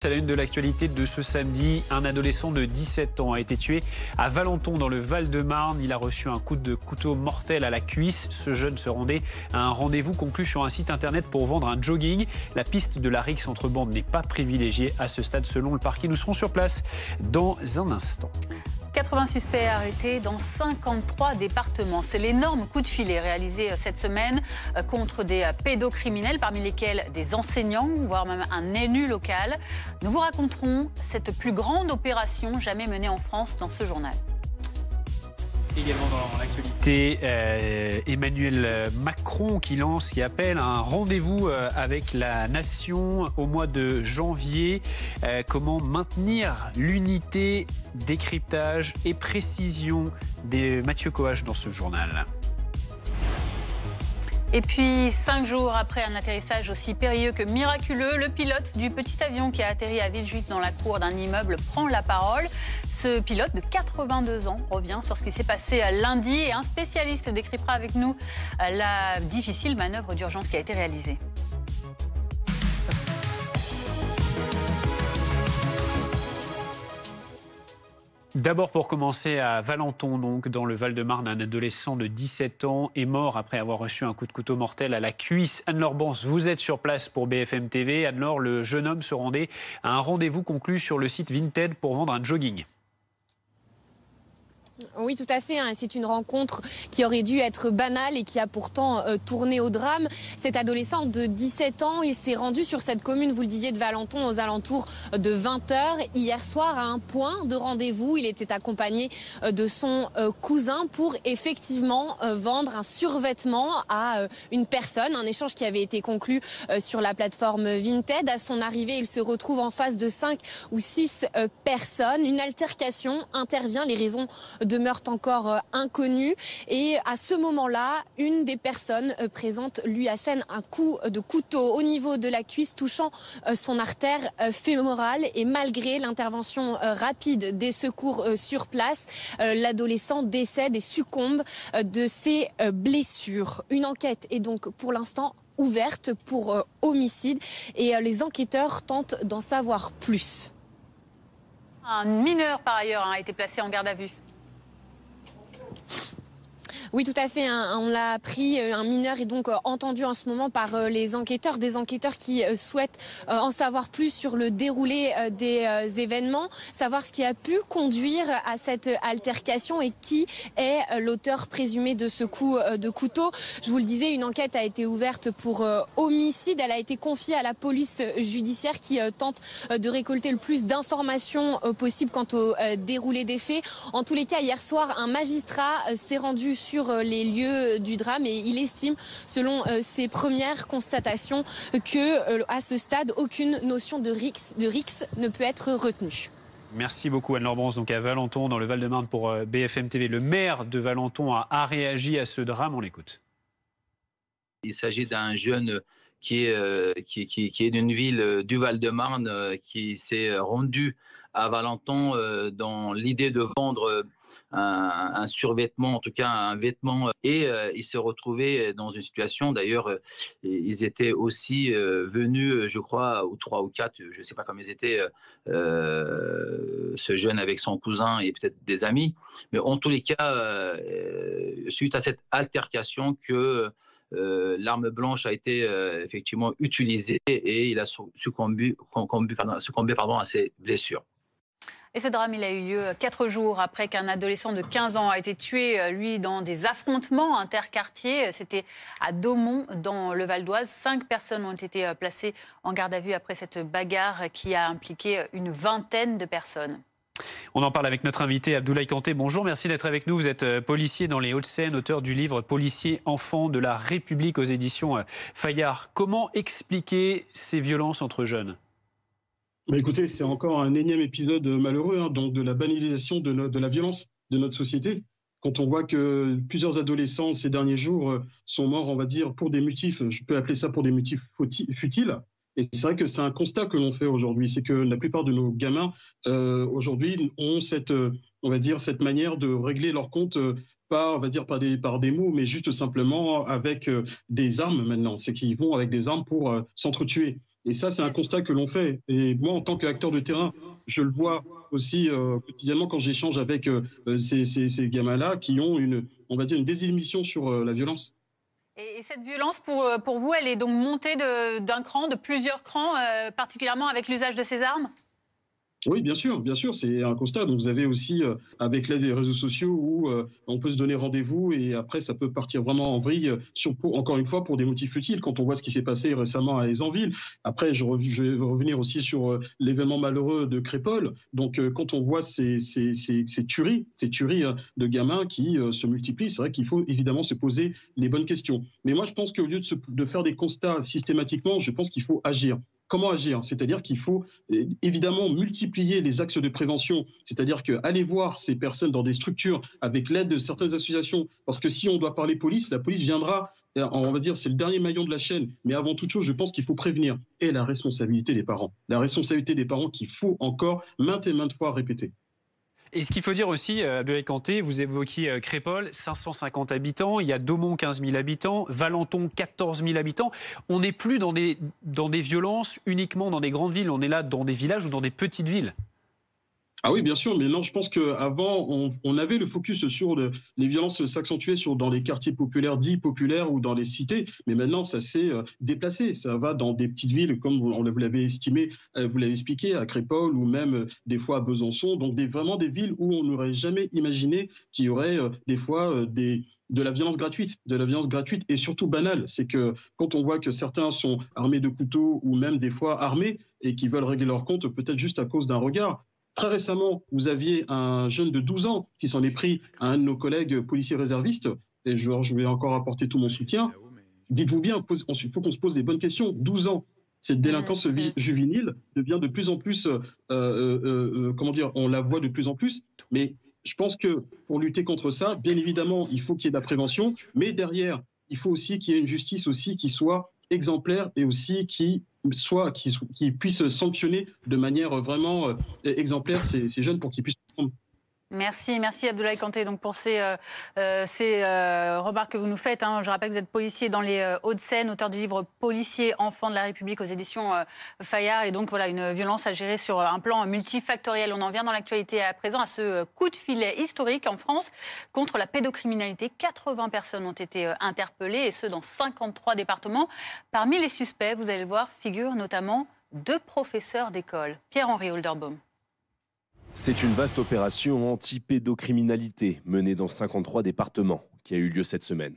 C'est la une de l'actualité de ce samedi. Un adolescent de 17 ans a été tué à Valenton dans le Val-de-Marne. Il a reçu un coup de couteau mortel à la cuisse. Ce jeune se rendait à un rendez-vous conclu sur un site internet pour vendre un jogging. La piste de la rixe entre bandes n'est pas privilégiée à ce stade selon le parquet. Nous serons sur place dans un instant. 80 suspects arrêtés dans 53 départements. C'est l'énorme coup de filet réalisé cette semaine contre des pédocriminels, parmi lesquels des enseignants, voire même un élu local. Nous vous raconterons cette plus grande opération jamais menée en France dans ce journal. Également dans l'actualité, Emmanuel Macron qui appelle à un rendez-vous avec la nation au mois de janvier. Comment maintenir l'unité, décryptage et précision de Mathieu Coache dans ce journal. Et puis, 5 jours après un atterrissage aussi périlleux que miraculeux, le pilote du petit avion qui a atterri à Villejuif dans la cour d'un immeuble prend la parole. Ce pilote de 82 ans revient sur ce qui s'est passé lundi et un spécialiste décryptera avec nous la difficile manœuvre d'urgence qui a été réalisée. D'abord, pour commencer, à Valenton, donc, dans le Val-de-Marne, un adolescent de 17 ans est mort après avoir reçu un coup de couteau mortel à la cuisse. Anne-Laure Bans, vous êtes sur place pour BFM TV. Anne-Laure, le jeune homme se rendait à un rendez-vous conclu sur le site Vinted pour vendre un jogging. Oui, tout à fait. C'est une rencontre qui aurait dû être banale et qui a pourtant tourné au drame. Cet adolescent de 17 ans, il s'est rendu sur cette commune, vous le disiez, de Valenton aux alentours de 20h. Hier soir, à un point de rendez-vous, il était accompagné de son cousin pour effectivement vendre un survêtement à une personne. Un échange qui avait été conclu sur la plateforme Vinted. À son arrivée, il se retrouve en face de 5 ou 6 personnes. Une altercation intervient. Les raisons demeurent encore inconnues. Et à ce moment-là, une des personnes présentes lui assène un coup de couteau au niveau de la cuisse, touchant son artère fémorale. Et malgré l'intervention rapide des secours sur place, l'adolescent décède et succombe de ses blessures. Une enquête est donc pour l'instant ouverte pour homicide et les enquêteurs tentent d'en savoir plus. Un mineur, par ailleurs, a été placé en garde à vue. Oui, tout à fait. On l'a appris. Un mineur est donc entendu en ce moment par les enquêteurs. Des enquêteurs qui souhaitent en savoir plus sur le déroulé des événements, savoir ce qui a pu conduire à cette altercation et qui est l'auteur présumé de ce coup de couteau. Je vous le disais, une enquête a été ouverte pour homicide. Elle a été confiée à la police judiciaire qui tente de récolter le plus d'informations possible quant au déroulé des faits. En tous les cas, hier soir, un magistrat s'est rendu sur les lieux du drame et il estime, selon ses premières constatations, que à ce stade, aucune notion de rixe ne peut être retenue. Merci beaucoup Anne-Laure Bans, donc à Valenton, dans le Val-de-Marne pour BFM TV. Le maire de Valenton a réagi à ce drame, on l'écoute. Il s'agit d'un jeune qui est d'une ville du Val-de-Marne qui s'est rendu à Valenton dans l'idée de vendre un survêtement, en tout cas un vêtement, et il s'est retrouvé dans une situation, d'ailleurs ils étaient aussi venus, je crois, ou 3 ou 4, je ne sais pas comment ils étaient, ce jeune avec son cousin et peut-être des amis, mais en tous les cas, suite à cette altercation que l'arme blanche a été effectivement utilisée et il a succombé à ses blessures. Et ce drame, il a eu lieu 4 jours après qu'un adolescent de 15 ans a été tué, lui, dans des affrontements interquartiers. C'était à Daumont, dans le Val d'Oise. 5 personnes ont été placées en garde à vue après cette bagarre qui a impliqué une vingtaine de personnes. On en parle avec notre invité Abdoulaye Kanté. Bonjour, merci d'être avec nous. Vous êtes policier dans les Hauts-de-Seine, auteur du livre « Policiers enfants de la République » aux éditions Fayard. Comment expliquer ces violences entre jeunes ? Écoutez, c'est encore un énième épisode malheureux, donc de la banalisation de la violence de notre société. Quand on voit que plusieurs adolescents ces derniers jours sont morts, on va dire, pour des motifs, je peux appeler ça pour des motifs futiles. Et c'est vrai que c'est un constat que l'on fait aujourd'hui, c'est que la plupart de nos gamins aujourd'hui ont cette manière de régler leur compte pas, on va dire, par des mots, mais juste simplement avec des armes maintenant. C'est qu'ils vont avec des armes pour s'entretuer. Et ça, c'est un constat que l'on fait. Et moi, en tant qu'acteur de terrain, je le vois aussi quotidiennement quand j'échange avec ces gamins-là qui ont on va dire, une désinhibition sur la violence. Et cette violence, pour vous, elle est donc montée d'un cran, de plusieurs crans, particulièrement avec l'usage de ces armes ? Oui, bien sûr, c'est un constat. Donc, vous avez aussi, avec l'aide des réseaux sociaux, où on peut se donner rendez-vous et après, ça peut partir vraiment en vrille, encore une fois, pour des motifs futiles. Quand on voit ce qui s'est passé récemment à Ayzanville. Après, je vais revenir aussi sur l'événement malheureux de Crépol. Donc, quand on voit ces tueries de gamins qui se multiplient, c'est vrai qu'il faut évidemment se poser les bonnes questions. Mais moi, je pense qu'au lieu de faire des constats systématiquement, je pense qu'il faut agir. Comment agir ? C'est-à-dire qu'il faut évidemment multiplier les axes de prévention, c'est-à-dire qu'aller voir ces personnes dans des structures avec l'aide de certaines associations, parce que si on doit parler police, la police viendra, on va dire c'est le dernier maillon de la chaîne, mais avant toute chose, je pense qu'il faut prévenir. Et la responsabilité des parents qu'il faut encore maintes et maintes fois répéter. Et ce qu'il faut dire aussi, Abdoulaye Kanté, vous évoquiez Crépol, 550 habitants, il y a Daumont, 15 000 habitants, Valenton, 14 000 habitants. On n'est plus dans des violences uniquement dans des grandes villes, on est là dans des villages ou dans des petites villes. Ah oui, bien sûr, mais non, je pense qu'avant, on avait le focus sur les violences s'accentuer dans les quartiers populaires, dits populaires ou dans les cités, mais maintenant, ça s'est déplacé. Ça va dans des petites villes, comme vous l'avez estimé, vous l'avez expliqué, à Crépol ou même des fois à Besançon, donc vraiment des villes où on n'aurait jamais imaginé qu'il y aurait des fois de la violence gratuite et surtout banale. C'est que quand on voit que certains sont armés de couteaux ou même des fois armés et qui veulent régler leur compte peut-être juste à cause d'un regard. Très récemment, vous aviez un jeune de 12 ans qui s'en est pris à un de nos collègues policiers réservistes, et je vais encore apporter tout mon soutien. Dites-vous bien, il faut qu'on se pose des bonnes questions. 12 ans, cette délinquance juvénile devient de plus en plus, on la voit de plus en plus, mais je pense que pour lutter contre ça, bien évidemment, il faut qu'il y ait de la prévention, mais derrière, il faut aussi qu'il y ait une justice aussi qui soit exemplaire et aussi qui puisse sanctionner de manière vraiment exemplaire ces jeunes pour qu'ils puissent comprendre. Merci Abdoulaye Kanté donc pour ces remarques que vous nous faites. Je rappelle que vous êtes policier dans les Hauts-de-Seine, auteur du livre Policiers, enfants de la République aux éditions Fayard. Et donc voilà, une violence à gérer sur un plan multifactoriel. On en vient dans l'actualité à présent à ce coup de filet historique en France contre la pédocriminalité. 80 personnes ont été interpellées et ce dans 53 départements. Parmi les suspects, vous allez le voir, figurent notamment 2 professeurs d'école. Pierre-Henri Holderbaum. C'est une vaste opération anti-pédocriminalité menée dans 53 départements qui a eu lieu cette semaine.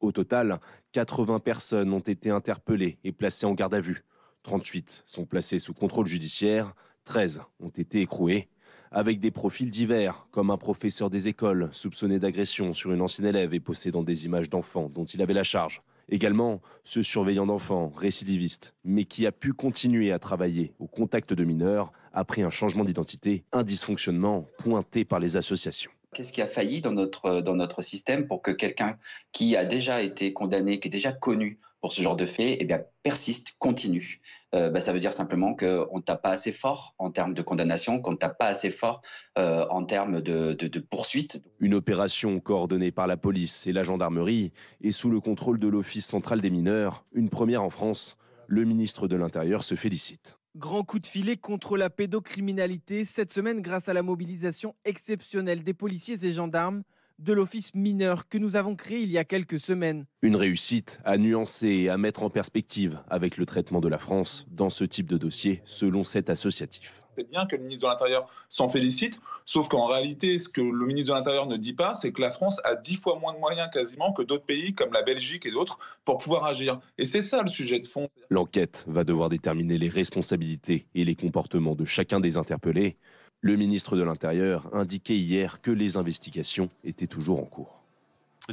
Au total, 80 personnes ont été interpellées et placées en garde à vue. 38 sont placées sous contrôle judiciaire, 13 ont été écrouées, avec des profils divers, comme un professeur des écoles soupçonné d'agression sur une ancienne élève et possédant des images d'enfants dont il avait la charge. Également, ce surveillant d'enfants, récidiviste, mais qui a pu continuer à travailler au contact de mineurs après un changement d'identité, un dysfonctionnement pointé par les associations. Qu'est-ce qui a failli dans notre système pour que quelqu'un qui a déjà été condamné, qui est déjà connu pour ce genre de fait, persiste, continue. Ça veut dire simplement qu'on ne tape pas assez fort en termes de condamnation, qu'on ne tape pas assez fort en termes de poursuite. Une opération coordonnée par la police et la gendarmerie et sous le contrôle de l'Office central des mineurs, une première en France. Le ministre de l'Intérieur se félicite. Grand coup de filet contre la pédocriminalité cette semaine grâce à la mobilisation exceptionnelle des policiers et gendarmes de l'office mineur que nous avons créé il y a quelques semaines. Une réussite à nuancer et à mettre en perspective avec le traitement de la France dans ce type de dossier, selon cet associatif. C'est bien que le ministre de l'Intérieur s'en félicite, sauf qu'en réalité, ce que le ministre de l'Intérieur ne dit pas, c'est que la France a 10 fois moins de moyens quasiment que d'autres pays comme la Belgique et d'autres pour pouvoir agir. Et c'est ça le sujet de fond. L'enquête va devoir déterminer les responsabilités et les comportements de chacun des interpellés. Le ministre de l'Intérieur indiquait hier que les investigations étaient toujours en cours.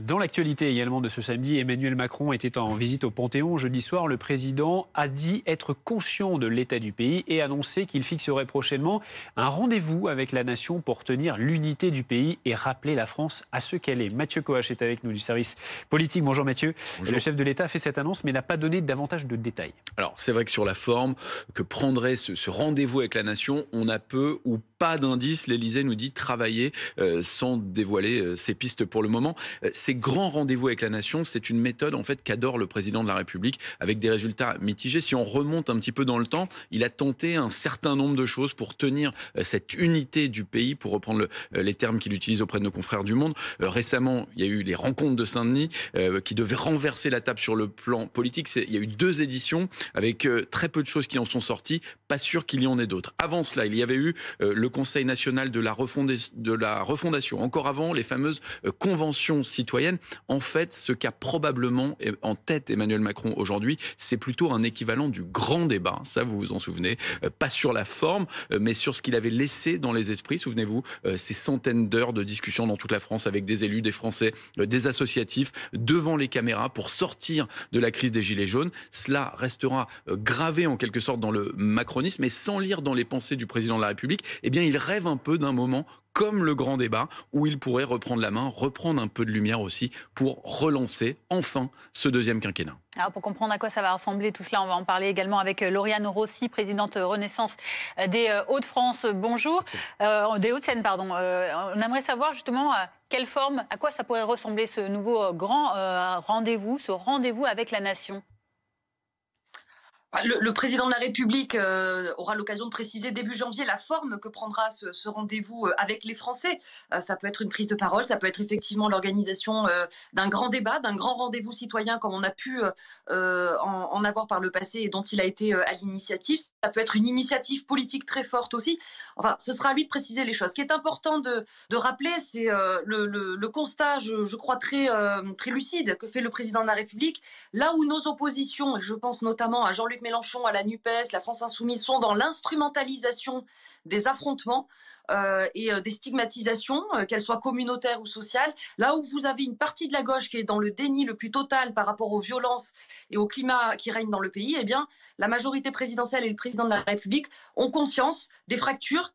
Dans l'actualité également de ce samedi, Emmanuel Macron était en visite au Panthéon. Jeudi soir, le président a dit être conscient de l'état du pays et annoncé qu'il fixerait prochainement un rendez-vous avec la nation pour tenir l'unité du pays et rappeler la France à ce qu'elle est. Mathieu Coache est avec nous du service politique. Bonjour Mathieu. Bonjour. Le chef de l'État a fait cette annonce mais n'a pas donné davantage de détails. Alors c'est vrai que sur la forme que prendrait ce rendez-vous avec la nation, on a peu ou pas d'indices. L'Élysée nous dit travailler sans dévoiler ses pistes pour le moment. ces grands rendez-vous avec la nation, c'est une méthode en fait qu'adore le président de la République, avec des résultats mitigés. Si on remonte un petit peu dans le temps, il a tenté un certain nombre de choses pour tenir cette unité du pays, pour reprendre les termes qu'il utilise auprès de nos confrères du Monde. Récemment, il y a eu les rencontres de Saint-Denis qui devaient renverser la table sur le plan politique. Il y a eu 2 éditions avec très peu de choses qui en sont sorties. Pas sûr qu'il y en ait d'autres. Avant cela, il y avait eu le Conseil national de la refondation. Encore avant, les fameuses conventions citoyennes. En fait, ce qu'a probablement en tête Emmanuel Macron aujourd'hui, c'est plutôt un équivalent du grand débat. Ça, vous vous en souvenez. Pas sur la forme, mais sur ce qu'il avait laissé dans les esprits. Souvenez-vous, ces centaines d'heures de discussion dans toute la France avec des élus, des Français, des associatifs, devant les caméras pour sortir de la crise des Gilets jaunes. Cela restera gravé en quelque sorte dans le macronisme, mais sans lire dans les pensées du président de la République, eh bien, il rêve un peu d'un moment comme le grand débat, où il pourrait reprendre la main, reprendre un peu de lumière aussi, pour relancer enfin ce 2e quinquennat. Alors pour comprendre à quoi ça va ressembler tout cela, on va en parler également avec Lauriane Rossi, présidente Renaissance des Hauts-de-France. Bonjour, des Hauts-de-Seine, pardon. On aimerait savoir justement quelle forme, à quoi ça pourrait ressembler ce nouveau grand rendez-vous, ce rendez-vous avec la nation. Le président de la République aura l'occasion de préciser début janvier la forme que prendra ce rendez-vous avec les Français. Ça peut être une prise de parole, ça peut être effectivement l'organisation d'un grand débat, d'un grand rendez-vous citoyen comme on a pu en avoir par le passé et dont il a été à l'initiative. Ça peut être une initiative politique très forte aussi. Enfin, ce sera à lui de préciser les choses. Ce qui est important de rappeler, c'est le constat, je crois, très lucide que fait le président de la République. Là où nos oppositions, je pense notamment à Jean-Luc Mélenchon, à la NUPES, la France Insoumise, sont dans l'instrumentalisation des affrontements et des stigmatisations, qu'elles soient communautaires ou sociales. Là où vous avez une partie de la gauche qui est dans le déni le plus total par rapport aux violences et au climat qui règne dans le pays, eh bien, la majorité présidentielle et le président de la République ont conscience des fractures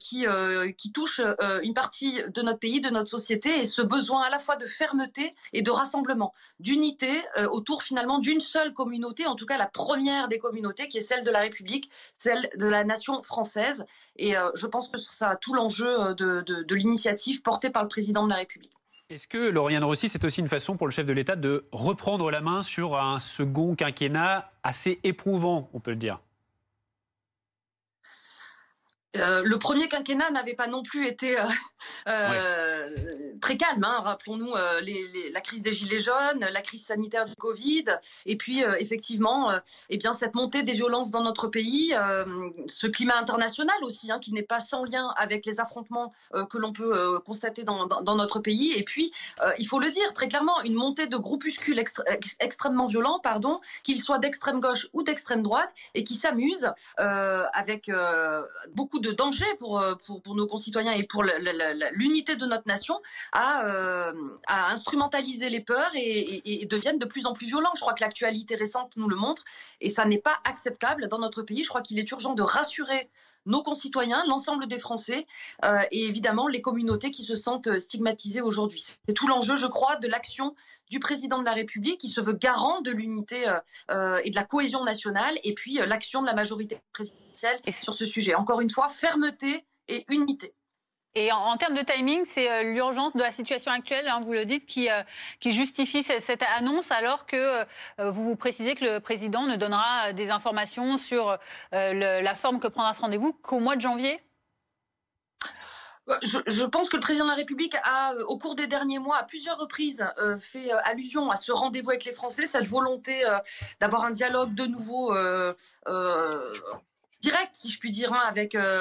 qui touche une partie de notre pays, de notre société, et ce besoin à la fois de fermeté et de rassemblement, d'unité autour finalement d'une seule communauté, en tout cas la première des communautés, qui est celle de la République, celle de la nation française. Et je pense que ça a tout l'enjeu de l'initiative portée par le président de la République. Est-ce que, Lauriane Rossi, c'est aussi une façon pour le chef de l'État de reprendre la main sur un second quinquennat assez éprouvant, on peut le dire? Le premier quinquennat n'avait pas non plus été très calme. Hein. Rappelons-nous la crise des Gilets jaunes, la crise sanitaire du Covid, et puis effectivement, eh bien, cette montée des violences dans notre pays, ce climat international aussi, hein, qui n'est pas sans lien avec les affrontements que l'on peut constater dans notre pays. Et puis, il faut le dire très clairement, une montée de groupuscules extrêmement violents, qu'ils soient d'extrême gauche ou d'extrême droite, et qui s'amusent avec beaucoup de danger pour nos concitoyens et pour l'unité de notre nation à instrumentaliser les peurs et deviennent de plus en plus violents. Je crois que l'actualité récente nous le montre et ça n'est pas acceptable dans notre pays. Je crois qu'il est urgent de rassurer nos concitoyens, l'ensemble des Français et évidemment les communautés qui se sentent stigmatisées aujourd'hui. C'est tout l'enjeu, je crois, de l'action du président de la République qui se veut garant de l'unité et de la cohésion nationale, et puis l'action de la majorité présidentielle sur ce sujet. Encore une fois, fermeté et unité. Et en termes de timing, c'est l'urgence de la situation actuelle, hein, vous le dites, qui justifie cette annonce, alors que vous précisez que le président ne donnera des informations sur la forme que prendra ce rendez-vous qu'au mois de janvier. Je pense que le président de la République a, au cours des derniers mois, à plusieurs reprises, fait allusion à ce rendez-vous avec les Français, cette volonté d'avoir un dialogue de nouveau direct, si je puis dire, hein,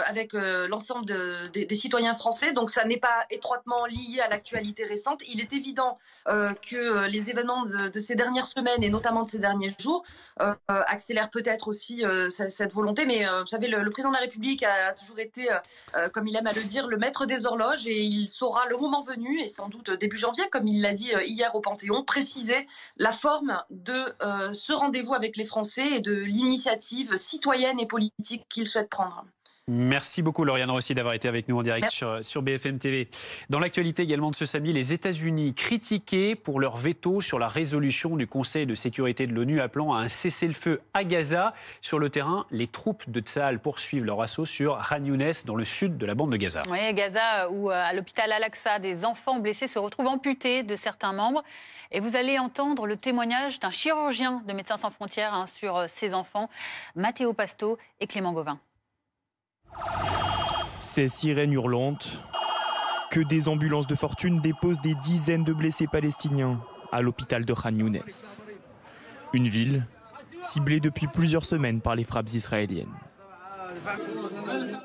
avec l'ensemble des citoyens français. Donc ça n'est pas étroitement lié à l'actualité récente. Il est évident que les événements de ces dernières semaines et notamment de ces derniers jours accélèrent peut-être aussi cette volonté. Mais vous savez, le président de la République a toujours été, comme il aime à le dire, le maître des horloges, et il saura le moment venu, et sans doute début janvier, comme il l'a dit hier au Panthéon, préciser la forme de ce rendez-vous avec les Français et de l'initiative citoyenne et politique qu'il souhaite prendre. Merci beaucoup Lauriane Rossi d'avoir été avec nous en direct sur BFM TV. Dans l'actualité également de ce samedi, les États-Unis critiqués pour leur veto sur la résolution du Conseil de sécurité de l'ONU appelant à un cessez-le-feu à Gaza. Sur le terrain, les troupes de Tsahal poursuivent leur assaut sur Khan Younes dans le sud de la bande de Gaza. Oui, Gaza où à l'hôpital Al-Aqsa, des enfants blessés se retrouvent amputés de certains membres. Et vous allez entendre le témoignage d'un chirurgien de Médecins sans frontières sur ces enfants, Matteo Pasto et Clément Gauvin. Ces sirènes hurlantes, que des ambulances de fortune déposent des dizaines de blessés palestiniens à l'hôpital de Khan Younes. Une ville ciblée depuis plusieurs semaines par les frappes israéliennes.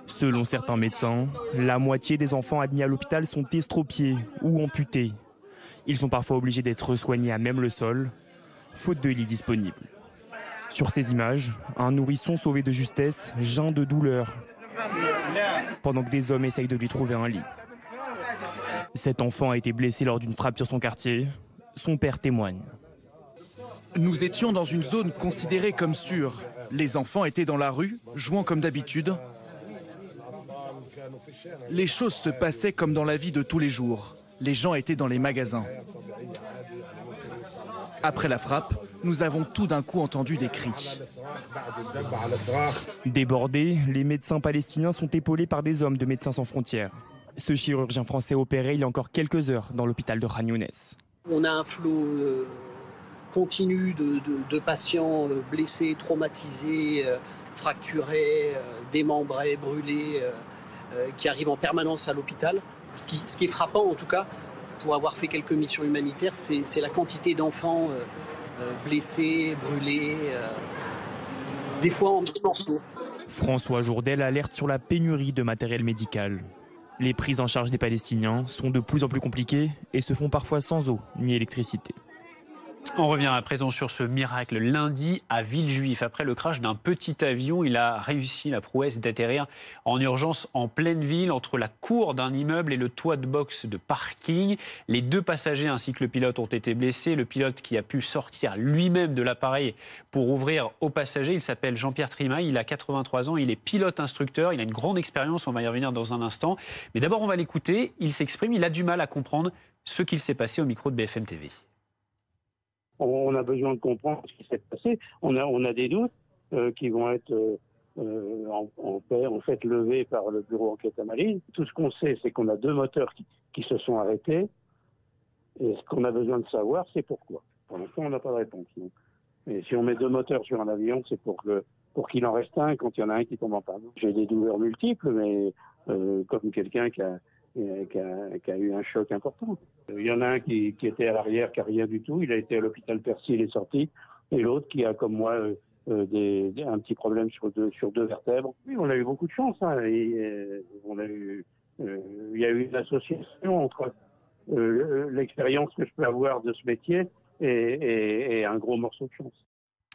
Selon certains médecins, la moitié des enfants admis à l'hôpital sont estropiés ou amputés. Ils sont parfois obligés d'être soignés à même le sol, faute de lits disponibles. Sur ces images, un nourrisson sauvé de justesse geint de douleur, pendant que des hommes essayent de lui trouver un lit. Cet enfant a été blessé lors d'une frappe sur son quartier. Son père témoigne. Nous étions dans une zone considérée comme sûre. Les enfants étaient dans la rue, jouant comme d'habitude. Les choses se passaient comme dans la vie de tous les jours. Les gens étaient dans les magasins. Après la frappe, nous avons tout d'un coup entendu des cris. Débordés, les médecins palestiniens sont épaulés par des hommes de Médecins sans frontières. Ce chirurgien français opéré il y a encore quelques heures dans l'hôpital de Khan Younes. On a un flot continu de patients blessés, traumatisés, fracturés, démembrés, brûlés, qui arrivent en permanence à l'hôpital. Ce qui est frappant en tout cas, pour avoir fait quelques missions humanitaires, c'est la quantité d'enfants blessés, brûlés, des fois en morceaux. François Jourdel alerte sur la pénurie de matériel médical. Les prises en charge des Palestiniens sont de plus en plus compliquées et se font parfois sans eau ni électricité. On revient à présent sur ce miracle. Lundi, à Villejuif, après le crash d'un petit avion, il a réussi la prouesse d'atterrir en urgence en pleine ville, entre la cour d'un immeuble et le toit de box de parking. Les 2 passagers ainsi que le pilote ont été blessés. Le pilote qui a pu sortir lui-même de l'appareil pour ouvrir aux passagers, il s'appelle Jean-Pierre Trimaille, il a 83 ans, il est pilote-instructeur, il a une grande expérience, on va y revenir dans un instant. Mais d'abord, on va l'écouter, il s'exprime, il a du mal à comprendre ce qu'il s'est passé au micro de BFM TV. On a besoin de comprendre ce qui s'est passé. On a des doutes qui vont être en fait levés par le bureau enquête Amaline. Tout ce qu'on sait, c'est qu'on a 2 moteurs qui se sont arrêtés. Et ce qu'on a besoin de savoir, c'est pourquoi. Pour l'instant, on n'a pas de réponse. Et si on met 2 moteurs sur un avion, c'est pour qu'il en reste un quand il y en a un qui tombe en panne. J'ai des douleurs multiples, mais comme quelqu'un qui a eu un choc important. Il y en a un qui était à l'arrière, qui n'a rien du tout. Il a été à l'hôpital Percy, il est sorti. Et l'autre qui a, comme moi, un petit problème sur deux vertèbres. Oui, on a eu beaucoup de chance. Hein. Il y a eu une association entre l'expérience que je peux avoir de ce métier et un gros morceau de chance.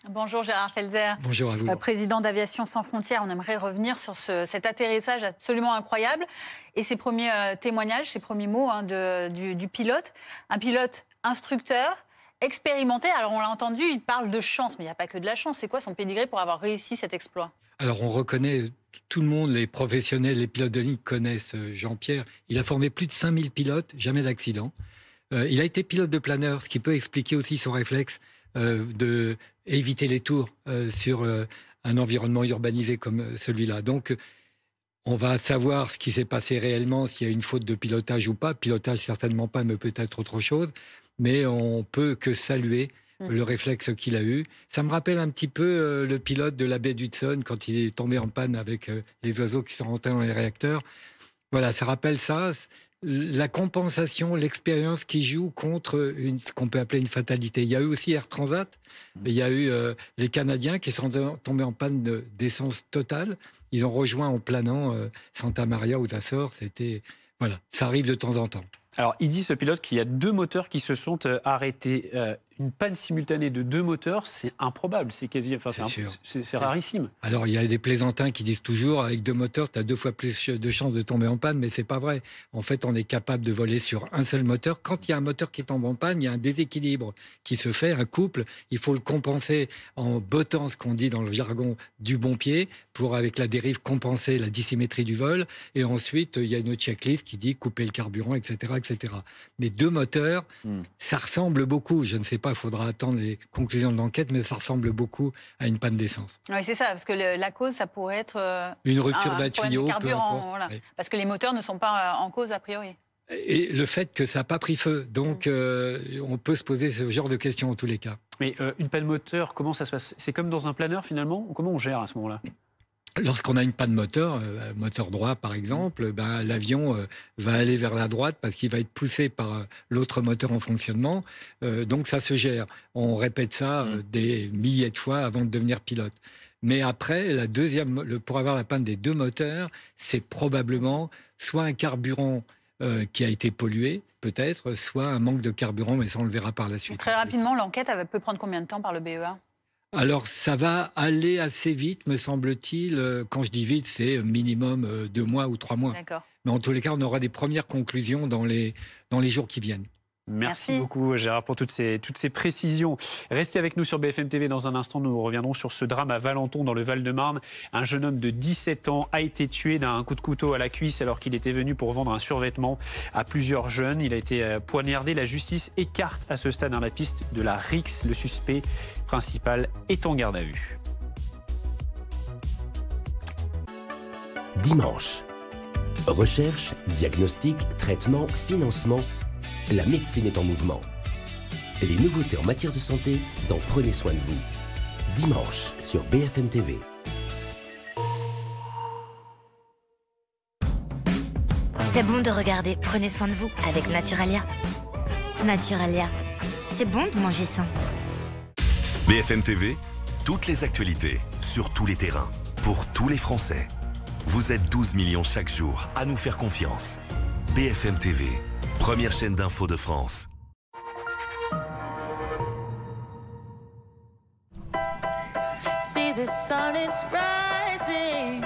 Bonjour Gérard Felzer. Bonjour à vous. Président d'Aviation sans frontières, on aimerait revenir sur cet atterrissage absolument incroyable et ces premiers témoignages, ces premiers mots du pilote. Un pilote instructeur, expérimenté. Alors on l'a entendu, il parle de chance, mais il n'y a pas que de la chance. C'est quoi son pédigré pour avoir réussi cet exploit ? Alors on reconnaît, tout le monde, les professionnels, les pilotes de ligne connaissent Jean-Pierre. Il a formé plus de 5000 pilotes, jamais d'accident. Il a été pilote de planeur, ce qui peut expliquer aussi son réflexe de éviter les tours sur un environnement urbanisé comme celui-là. Donc, on va savoir ce qui s'est passé réellement, s'il y a une faute de pilotage ou pas. Pilotage, certainement pas, mais peut-être autre chose. Mais on peut que saluer le réflexe qu'il a eu. Ça me rappelle un petit peu le pilote de la baie d'Hudson quand il est tombé en panne avec les oiseaux qui sont rentrés dans les réacteurs. Voilà, ça rappelle ça. La compensation, l'expérience qui joue contre ce qu'on peut appeler une fatalité. Il y a eu aussi Air Transat, il y a eu les Canadiens qui sont tombés en panne d'essence totale. Ils ont rejoint en planant Santa Maria aux Açores. Voilà, ça arrive de temps en temps. Alors, il dit, ce pilote, qu'il y a 2 moteurs qui se sont arrêtés. Une panne simultanée de 2 moteurs, c'est improbable. C'est quasi, enfin, c'est rarissime. Alors, il y a des plaisantins qui disent toujours, avec 2 moteurs, tu as 2 fois plus de chances de tomber en panne, mais c'est pas vrai. En fait, on est capable de voler sur un seul moteur. Quand il y a un moteur qui tombe en panne, il y a un déséquilibre qui se fait, un couple. Il faut le compenser en bottant, ce qu'on dit dans le jargon, du bon pied, pour, avec la dérive, compenser la dissymétrie du vol. Et ensuite, il y a une checklist qui dit couper le carburant, etc., etc. Mais 2 moteurs, ça ressemble beaucoup. Je ne sais pas, il faudra attendre les conclusions de l'enquête, mais ça ressemble beaucoup à une panne d'essence. Oui, c'est ça, parce que la cause, ça pourrait être une rupture d'un tuyau, peu importe. Voilà. Oui. Parce que les moteurs ne sont pas en cause a priori. Et le fait que ça n'a pas pris feu, donc on peut se poser ce genre de questions en tous les cas. Mais une panne moteur, comment ça se passe? C'est comme dans un planeur finalement? Comment on gère à ce moment-là? Lorsqu'on a une panne moteur, moteur droit par exemple, l'avion va aller vers la droite parce qu'il va être poussé par l'autre moteur en fonctionnement. Donc ça se gère. On répète ça des milliers de fois avant de devenir pilote. Mais après, pour avoir la panne des 2 moteurs, c'est probablement soit un carburant qui a été pollué, peut-être, soit un manque de carburant, mais ça on le verra par la suite. Très rapidement, l'enquête peut prendre combien de temps par le BEA? Alors, ça va aller assez vite, me semble-t-il. Quand je dis vite, c'est minimum 2 mois ou 3 mois. D'accord. Mais en tous les cas, on aura des premières conclusions dans les jours qui viennent. Merci beaucoup Gérard pour toutes ces précisions. Restez avec nous sur BFM TV. Dans un instant, nous reviendrons sur ce drame à Valenton dans le Val-de-Marne. Un jeune homme de 17 ans a été tué d'un coup de couteau à la cuisse alors qu'il était venu pour vendre un survêtement à plusieurs jeunes. Il a été poignardé. La justice écarte à ce stade la piste de la rixe. Le suspect principal est en garde à vue. Dimanche. Recherche, diagnostic, traitement, financement. La médecine est en mouvement. Les nouveautés en matière de santé dans Prenez soin de vous. Dimanche sur BFM TV. C'est bon de regarder Prenez soin de vous avec Naturalia. Naturalia, c'est bon de manger sain. BFM TV, toutes les actualités, sur tous les terrains, pour tous les Français. Vous êtes 12 millions chaque jour à nous faire confiance. BFM TV, première chaîne d'info de France. See the sun, it's rising,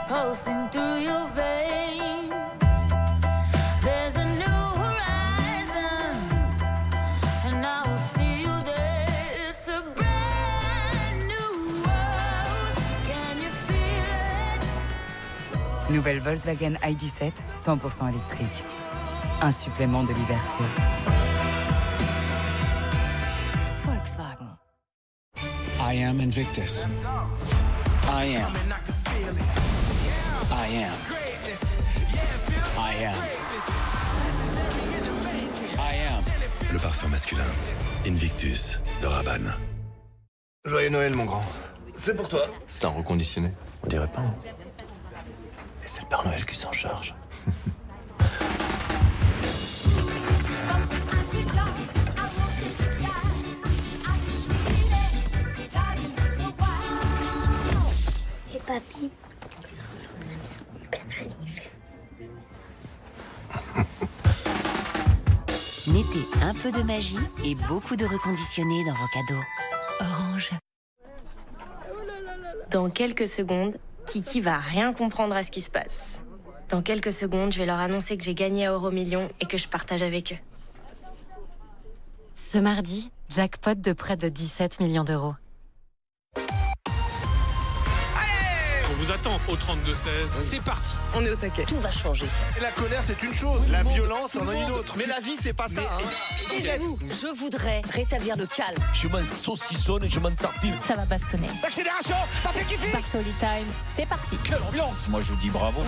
pulsing through your veins. There's a new horizon, and I will see you there. It's a brand new world. Can you feel it? Nouvelle Volkswagen ID7, 100% électrique. Un supplément de liberté. Volkswagen. I am Invictus. I am. I am. I am. I am. Le parfum masculin, Invictus de Rabanne. Joyeux Noël, mon grand. C'est pour toi. C'est un reconditionné. On dirait pas, hein. Et c'est le Père Noël qui s'en charge. Et papy. Mettez un peu de magie et beaucoup de reconditionné dans vos cadeaux. Orange. Dans quelques secondes, Kiki va rien comprendre à ce qui se passe. Dans quelques secondes, je vais leur annoncer que j'ai gagné à Euromillions et que je partage avec eux. Ce mardi, jackpot de près de 17 millions d'euros. On vous attend au 32-16. C'est parti. On est au taquet. Tout va changer. Et la colère, c'est une chose. La violence, en est une autre. Mais la vie, c'est pas ça. Taisez-vous. Je voudrais rétablir le calme. Je m'en saucissonne et je m'en tartine. Ça va bastonner. L'accélération, ça fait kiffer. Bartoli time, c'est parti. Quelle ambiance. Moi, je dis bravo.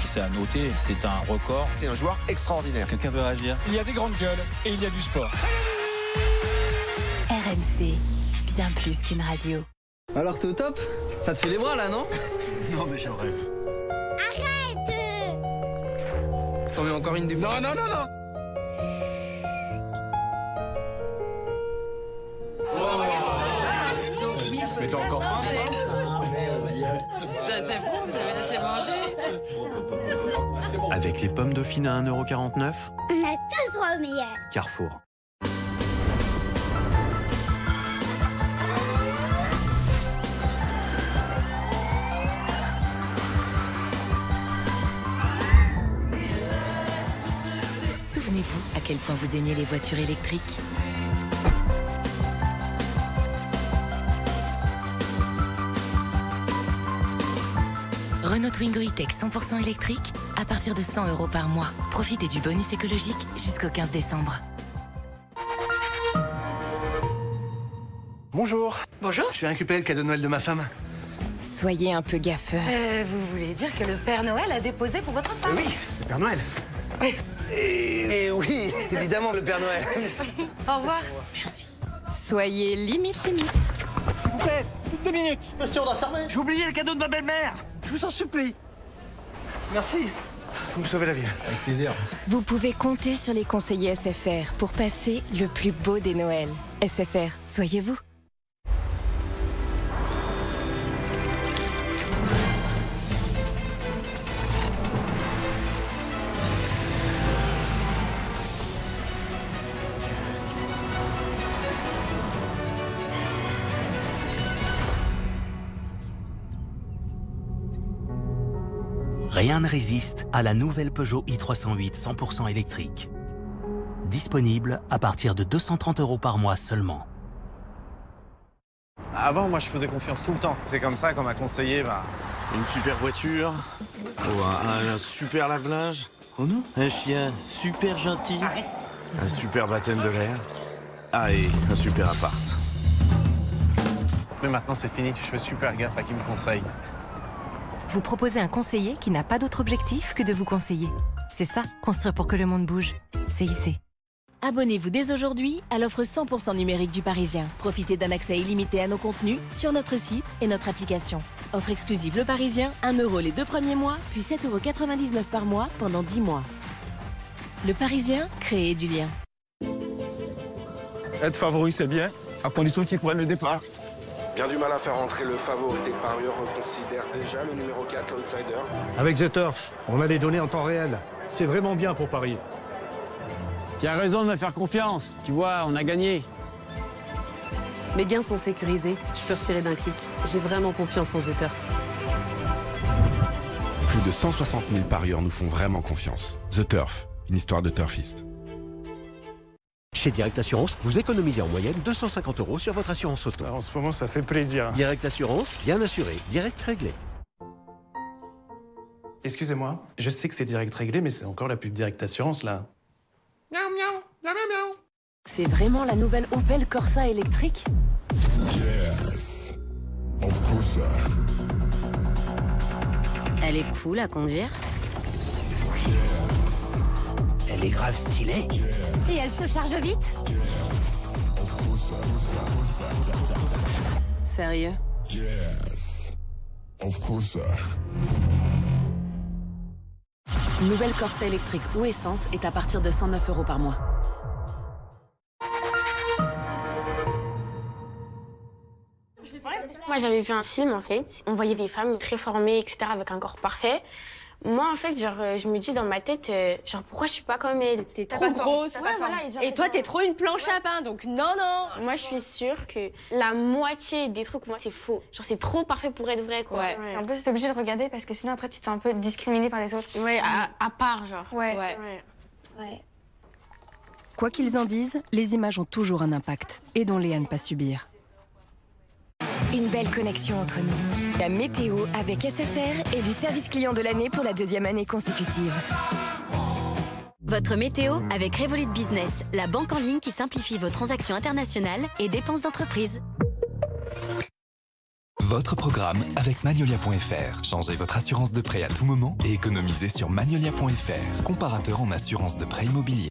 C'est à noter, c'est un record. C'est un joueur extraordinaire. Quelqu'un veut réagir? Il y a des grandes gueules et il y a du sport. RMC, bien plus qu'une radio. Alors, t'es au top? Ça te fait les bras, là, non? Non, mais j'en rêve. Arrête! T'en mets encore une du... Non, non, non, non. Mais t'as encore faim? C'est bon, vous avez laissé manger? Avec les pommes dauphines à 1,49 €, On a tous droit au meilleur. Carrefour. Souvenez-vous à quel point vous aimiez les voitures électriques. Renault Twingo E-Tech 100% électrique, à partir de 100 € par mois. Profitez du bonus écologique jusqu'au 15 décembre. Bonjour. Bonjour. Je viens récupérer le cadeau de Noël de ma femme. Soyez un peu gaffeur. Vous voulez dire que le Père Noël a déposé pour votre femme? Oui, le Père Noël. Et oui, évidemment, le Père Noël. Au revoir. Merci. Soyez limite. S'il vous plaît, 2 minutes. Monsieur, on doit fermer. J'ai oublié le cadeau de ma belle-mère. Je vous en supplie. Merci. Vous me sauvez la vie. Avec plaisir. Vous pouvez compter sur les conseillers SFR pour passer le plus beau des Noëls. SFR, soyez vous. Rien ne résiste à la nouvelle Peugeot i308 100% électrique. Disponible à partir de 230 € par mois seulement. Avant, moi, je faisais confiance tout le temps. C'est comme ça qu'on m'a conseillé une super voiture, ou un super lave-linge, un chien super gentil, un super baptême de l'air, et un super appart. Mais maintenant, c'est fini. Je fais super gaffe à qui me conseille. Vous proposez un conseiller qui n'a pas d'autre objectif que de vous conseiller. C'est ça, construire pour que le monde bouge. CIC. Abonnez-vous dès aujourd'hui à l'offre 100% numérique du Parisien. Profitez d'un accès illimité à nos contenus sur notre site et notre application. Offre exclusive Le Parisien, 1 € les 2 premiers mois, puis 7,99 € par mois pendant 10 mois. Le Parisien, créez du lien. Être favori, c'est bien, à condition qu'ils prennent le départ. Bien du mal à faire entrer le favori des parieurs. On considère déjà le numéro 4, l'outsider. Avec The Turf, on a les données en temps réel. C'est vraiment bien pour parier. Tu as raison de me faire confiance. Tu vois, on a gagné. Mes gains sont sécurisés. Je peux retirer d'un clic. J'ai vraiment confiance en The Turf. Plus de 160 000 parieurs nous font vraiment confiance. The Turf, une histoire de turfiste. Chez Direct Assurance, vous économisez en moyenne 250 € sur votre assurance auto. En ce moment, ça fait plaisir. Direct Assurance, bien assuré, direct réglé. Excusez-moi, je sais que c'est direct réglé, mais c'est encore la pub Direct Assurance, là. Miaou, miaou, miaou, miaou. C'est vraiment la nouvelle Opel Corsa électrique? Yes. Of course. Elle est cool à conduire. Elle est grave stylée. Et elle se charge vite. Sérieux? Yes. Of course. Nouvelle Corsa électrique ou essence est à partir de 109 € par mois. Moi, j'avais vu un film, en fait. On voyait des femmes très formées, etc., avec un corps parfait. Moi, en fait, je me dis dans ma tête, pourquoi je suis pas comme elle? T'es trop grosse. Ouais, voilà, et toi, t'es trop une planche à pain, donc non. Moi, je suis sûre que la moitié des trucs, moi, c'est faux. C'est trop parfait pour être vrai, quoi. Ouais. En plus, t'es obligé de regarder parce que sinon, après, tu te sens un peu discriminé par les autres. Ouais, à part, genre. Ouais. Quoi qu'ils en disent, les images ont toujours un impact. Aidons-les à ne pas subir. Une belle connexion entre nous. La météo avec SFR et du service client de l'année pour la 2e année consécutive. Votre météo avec Revolut Business, la banque en ligne qui simplifie vos transactions internationales et dépenses d'entreprise. Votre programme avec Magnolia.fr. Changez votre assurance de prêt à tout moment et économisez sur Magnolia.fr, comparateur en assurance de prêt immobilier.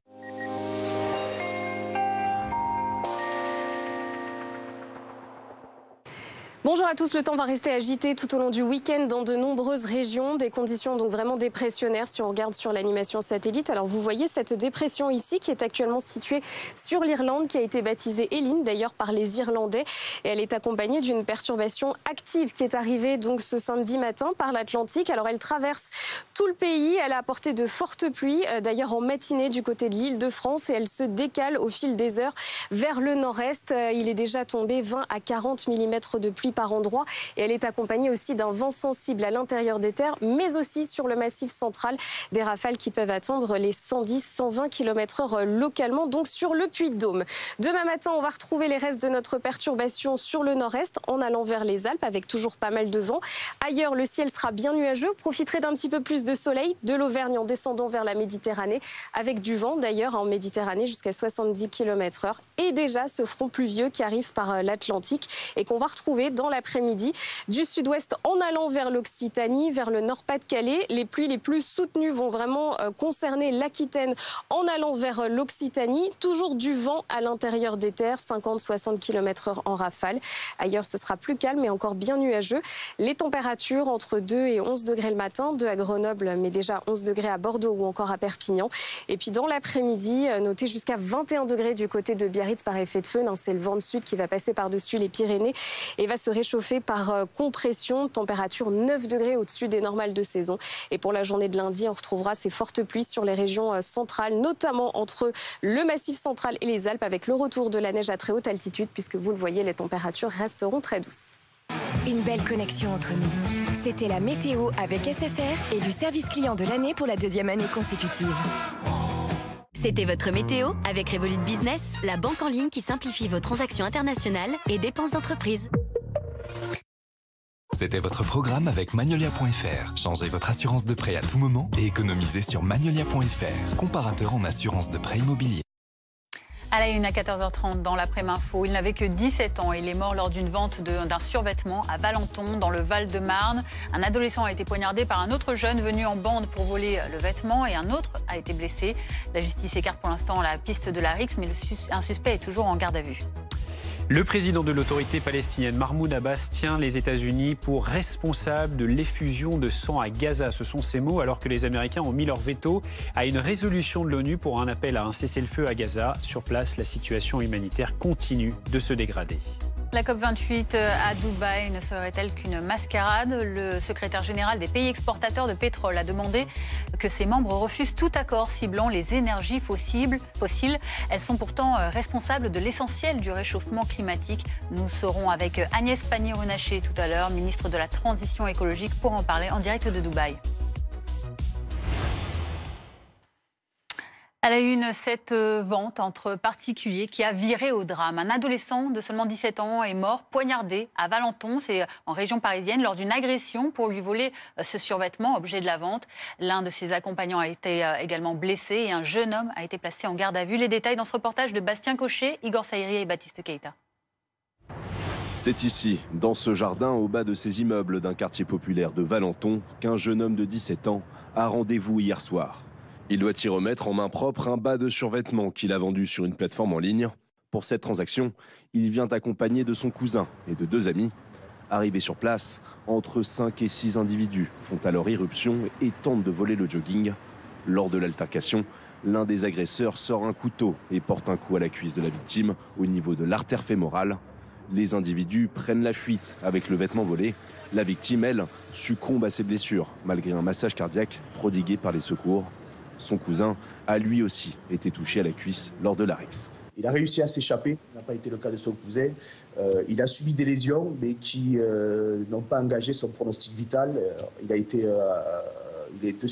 Bonjour à tous, le temps va rester agité tout au long du week-end dans de nombreuses régions. Des conditions donc vraiment dépressionnaires si on regarde sur l'animation satellite. Alors vous voyez cette dépression ici qui est actuellement située sur l'Irlande, qui a été baptisée Eline d'ailleurs par les Irlandais. Et elle est accompagnée d'une perturbation active qui est arrivée donc ce samedi matin par l'Atlantique. Alors elle traverse tout le pays, elle a apporté de fortes pluies, d'ailleurs en matinée du côté de l'Île-de-France, et elle se décale au fil des heures vers le nord-est. Il est déjà tombé 20 à 40 mm de pluie par endroit et elle est accompagnée aussi d'un vent sensible à l'intérieur des terres, mais aussi sur le massif central, des rafales qui peuvent atteindre les 110-120 km/h localement, donc sur le Puy-de-Dôme. Demain matin, on va retrouver les restes de notre perturbation sur le nord-est en allant vers les Alpes avec toujours pas mal de vent. Ailleurs, le ciel sera bien nuageux. Profiterez d'un petit peu plus de soleil, de l'Auvergne en descendant vers la Méditerranée, avec du vent d'ailleurs en Méditerranée jusqu'à 70 km/h, et déjà ce front pluvieux qui arrive par l'Atlantique et qu'on va retrouver dans l'après-midi du sud-ouest en allant vers l'Occitanie, vers le Nord-Pas-de-Calais. Les pluies les plus soutenues vont vraiment concerner l'Aquitaine en allant vers l'Occitanie. Toujours du vent à l'intérieur des terres, 50-60 km/h en rafale. Ailleurs, ce sera plus calme mais encore bien nuageux. Les températures entre 2 et 11 degrés le matin, 2 à Grenoble, mais déjà 11 degrés à Bordeaux ou encore à Perpignan. Et puis dans l'après-midi, notez jusqu'à 21 degrés du côté de Biarritz par effet de feu. C'est le vent de sud qui va passer par-dessus les Pyrénées et va se réchauffer par compression. Température 9 degrés au-dessus des normales de saison. Et pour la journée de lundi, on retrouvera ces fortes pluies sur les régions centrales, notamment entre le Massif central et les Alpes, avec le retour de la neige à très haute altitude, puisque vous le voyez, les températures resteront très douces. Une belle connexion entre nous. C'était la météo avec SFR, élu service client de l'année pour la 2e année consécutive. C'était votre météo avec Revolut Business, la banque en ligne qui simplifie vos transactions internationales et dépenses d'entreprise. C'était votre programme avec Magnolia.fr. Changez votre assurance de prêt à tout moment et économisez sur Magnolia.fr, comparateur en assurance de prêt immobilier. À la une à 14h30 dans l'après-info, il n'avait que 17 ans. Il est mort lors d'une vente d'un survêtement à Valenton, dans le Val-de-Marne. Un adolescent a été poignardé par un autre jeune venu en bande pour voler le vêtement et un autre a été blessé. La justice écarte pour l'instant la piste de la rixe, mais un suspect est toujours en garde à vue. Le président de l'autorité palestinienne, Mahmoud Abbas, tient les États-Unis pour responsables de l'effusion de sang à Gaza. Ce sont ses mots, alors que les Américains ont mis leur veto à une résolution de l'ONU pour un appel à un cessez-le-feu à Gaza. Sur place, la situation humanitaire continue de se dégrader. La COP28 à Dubaï ne serait-elle qu'une mascarade? Le secrétaire général des pays exportateurs de pétrole a demandé que ses membres refusent tout accord ciblant les énergies fossiles. Elles sont pourtant responsables de l'essentiel du réchauffement climatique. Nous serons avec Agnès Pannier-Runacher tout à l'heure, ministre de la Transition écologique, pour en parler en direct de Dubaï. À la une, cette vente entre particuliers qui a viré au drame. Un adolescent de seulement 17 ans est mort poignardé à Valenton, c'est en région parisienne, lors d'une agression pour lui voler ce survêtement, objet de la vente. L'un de ses accompagnants a été également blessé et un jeune homme a été placé en garde à vue. Les détails dans ce reportage de Bastien Cochet, Igor Saïri et Baptiste Keita. C'est ici, dans ce jardin au bas de ces immeubles d'un quartier populaire de Valenton, qu'un jeune homme de 17 ans a rendez-vous hier soir. Il doit y remettre en main propre un bas de survêtement qu'il a vendu sur une plateforme en ligne. Pour cette transaction, il vient accompagné de son cousin et de 2 amis. Arrivés sur place, entre 5 et 6 individus font alors irruption et tentent de voler le jogging. Lors de l'altercation, l'un des agresseurs sort un couteau et porte un coup à la cuisse de la victime au niveau de l'artère fémorale. Les individus prennent la fuite avec le vêtement volé. La victime, elle, succombe à ses blessures malgré un massage cardiaque prodigué par les secours. Son cousin a lui aussi été touché à la cuisse lors de la rixe. Il a réussi à s'échapper, ce n'a pas été le cas de son cousin. Il a subi des lésions, mais qui n'ont pas engagé son pronostic vital. Il s'est de